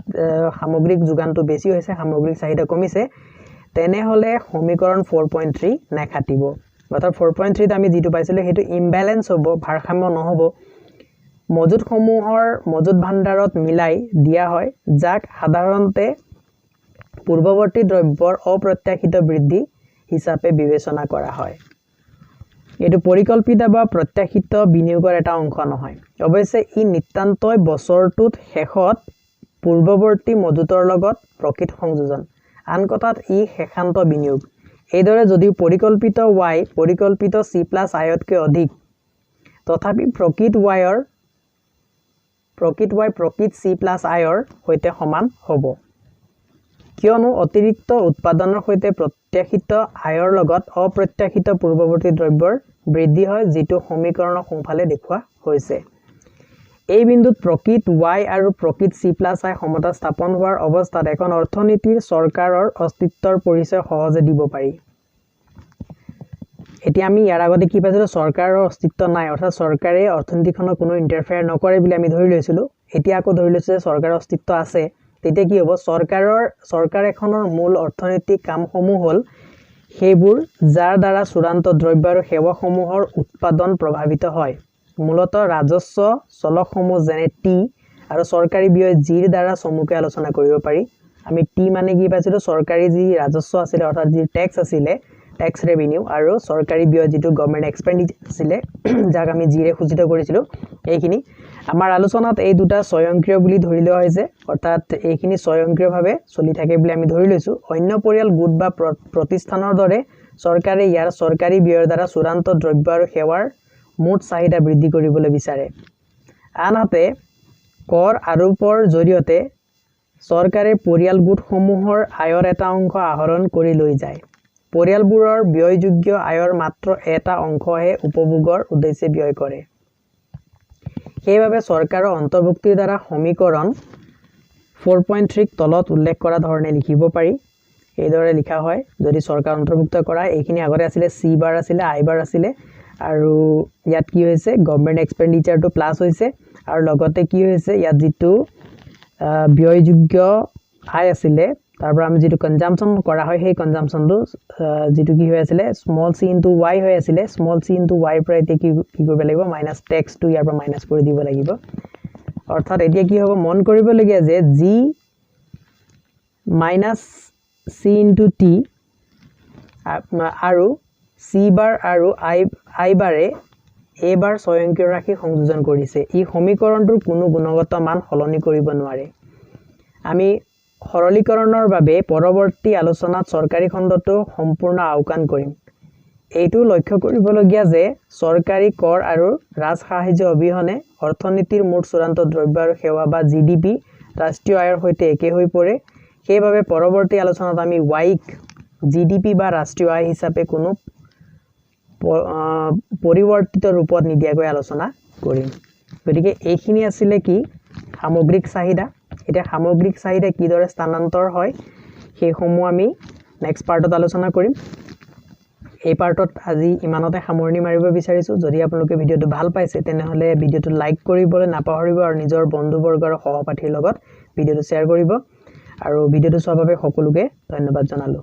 সামগ্ৰিক যোগানটো বেছি হৈছে সামগ্ৰিক চাহিদা কমিছে তেনেহলে সমীকৰণ 4.3 নাখাটিব অৰ্থাৎ 4.3 ত আমি যেটো পাইছিলো হেতু ইমব্যালেন্স হ'ব ভাৰসাম্য নহব মজুদ ভাণ্ডাৰত মিলাই দিয়া হয় যাক সাধাৰণতে পূৰ্বৱৰ্তী দ্ৰব্যৰ অপ্ৰত্যাশিত বৃদ্ধি হিচাপে বিবেচনা কৰা হয় এটো পৰিকল্পিত বা প্ৰত্যাশিত বিনিয়োগৰ এটা অংশ নহয় অৱশ্যে ই নিতান্তই বছৰটোত শেষত পূৰ্বৱৰ্তী মজুতৰ লগত প্ৰকৃত সংযোজন আন কথাত ই শেষান্ত বিনিয়োগ এইদৰে যদি পৰিকল্পিত y পৰিকল্পিত c + i তকৈ অধিক তথাপি প্ৰকৃত y প্ৰকৃত c + i ৰ সৈতে সমান হ'ব কিয়নো অতিৰিক্ত উৎপাদনৰ সৈতে প্ৰত্যাশিত আয়ৰ লগত অপ্ৰত্যাশিত পূৰ্বৱৰ্তী দ্ৰব্যৰ বৃদ্ধি হয় যিটো সমীকৰণৰ সোঁফালে দেখুৱা হৈছে এই বিন্দুত প্ৰকৃত y আৰু প্ৰকৃত c + i সমতা স্থাপন হোৱাৰ অৱস্থাত এখন অৰ্থনীতিৰ চৰকাৰৰ অস্তিত্বৰ পৰিচয় সহজে দিব পাৰি এতিয়া আমি ইয়াৰ আগতে কি পাইছিলো চৰকাৰৰ অস্তিত্ব নাই অৰ্থাৎ চৰকাৰে অৰ্থনীতিখনৰ কোনো ইন্টাৰফেয়াৰ নকৰে বুলি আমি ধৰি লৈছিলো এতিয়া আকৌ ধৰি লৈছো যে চৰকাৰৰ অস্তিত্ব আছে তেতিয়া কি হ'ব চৰকাৰ এখনৰ মূল অৰ্থনৈতিক কামসমূহ হ'ল সেইবোৰ যাৰ দ্বাৰা চূড়ান্ত দ্ৰব্য আৰু সেৱাসমূহৰ উৎপাদন প্ৰভাৱিত হয় মূলত ৰাজস্ব চলকসমূহ যেনে টি আৰু চৰকাৰী ব্যয় জিৰ দ্বাৰা চমুকে আলোচনা কৰিব পাৰি আমি টি মানে কি পাইছিলো চৰকাৰী যি ৰাজস্ব আছিল অৰ্থাৎ যি ট্যাক্স আছিল ট্যাক্স ৰেভিনিউ আৰু চৰকাৰী ব্যয় যেটো গভৰ্নমেন্ট এক্সপেন্ডিচাৰ আছিল যাক আমি জিৰে সূচিত কৰিছিলো এইখিনি আমাৰ আলোচনাত এই দুটা স্বয়ংক্ৰিয় বুলি ধৰি লোৱা হৈছে অৰ্থাৎ এইখিনি স্বয়ংক্ৰিয়ভাৱে চলি থাকে বুলি আমি ধৰি লৈছো অন্য পৰিয়াল গোট বা প্ৰতিষ্ঠানৰ দৰে চৰকাৰে ইয়াৰ চৰকাৰী ব্যয়ৰ দ্বাৰা চূড়ান্ত দ্ৰব্য আৰু সেৱাৰ মুঠ চাহিদা বৃদ্ধি কৰিবলৈ বিচাৰে আনহাতে কৰ আৰোপৰ জৰিয়তে চৰকাৰে পৰিয়াল গোটসমূহৰ আয়ৰ এটা অংশ আহৰণ কৰি লৈ যায় পৰিয়ালবোৰৰ ব্যয়যোগ্য আয়ৰ মাত্ৰ এটা অংশহে উপভোগৰ উদ্দেশ্যে ব্যয় কৰে সেইবাবে চৰকাৰৰ অন্তৰ্ভুক্তিৰ দ্বাৰা সমীকৰণ 4.3 তলত উল্লেখ কৰা ধৰণে লিখিব পাৰি এইদৰে লিখা হয় যদি চৰকাৰ অন্তৰ্ভুক্ত কৰা এইখিনি আগতে আছিল সি বাৰ আছিল আই বাৰ আছিল আৰু ইয়াত কি হৈছে গভৰ্নমেন্ট এক্সপেন্ডিচাৰটো প্লাস হৈছে আৰু লগতে কি হৈছে ইয়াত যেটো ব্যয়যোগ্য আয় আছিল তাৰপৰা আমি যেটো কনজাম্পশন কৰা হয় সেই কনজাম্পশনটো যেটো কি হৈ আছিল স্মল c * y হৈ আছিল স্মল c * y পৰা এতিয়া কি কৰিব লাগিব মাইনাস টেক্স টো ইয়াৰ পৰা মাইনাস কৰি দিব লাগিব অৰ্থাৎ এতিয়া কি হ'ব মন কৰিবলগীয়া যে g মাইনাস c * t আৰু c বাৰ আৰু i বাৰে a বাৰ স্বয়ংক্ৰিয় ৰাশি সংযোজন কৰিছে ই সমীকৰণটোৰ কোনো গুণগত মান সলনি কৰিব নোৱাৰে আমি সৰলীকৰণৰ বাবে পৰৱৰ্তী আলোচনাত চৰকাৰী খণ্ডটো সম্পূৰ্ণ আওকাণ কৰিম এইটো লক্ষ্য কৰিবলগীয়া যে চৰকাৰী কৰ আৰু ৰাজ সাহায্য অবিহনে অৰ্থনীতিৰ মুঠ চূড়ান্ত দ্ৰব্য আৰু সেৱা বা জিডিপি ৰাষ্ট্ৰীয় আয়ৰ সৈতে একে হৈ পৰে সেইবাবে পৰৱৰ্তী আলোচনাত আমি y জিডিপি বা ৰাষ্ট্ৰীয় আয় হিচাপে কোনো পৰিৱৰ্তিত ৰূপত নিদিয়াকৈ আলোচনা কৰিম গতিকে এইখিনি আছিল কি সামগ্ৰিক চাহিদা এটা সামগ্ৰিক চাহিদা কিদৰে স্থানান্তৰ হয় সেই সমূহ আমি নেক্সট পাৰ্টত আলোচনা কৰিম এই পাৰ্টত আজি ইমানতে সামৰণি মাৰিব বিচাৰিছো যদি আপোনালোকে ভিডিওটো ভাল পাইছে তেনেহলে ভিডিওটো লাইক কৰিবলৈ নাপাহৰিব আৰু নিজৰ বন্ধুবৰ্গ আৰু সহপাঠীৰ লগত ভিডিওটো শ্বেয়াৰ কৰিব আৰু ভিডিওটো চোৱাৰ বাবে সকলোকে ধন্যবাদ জনালো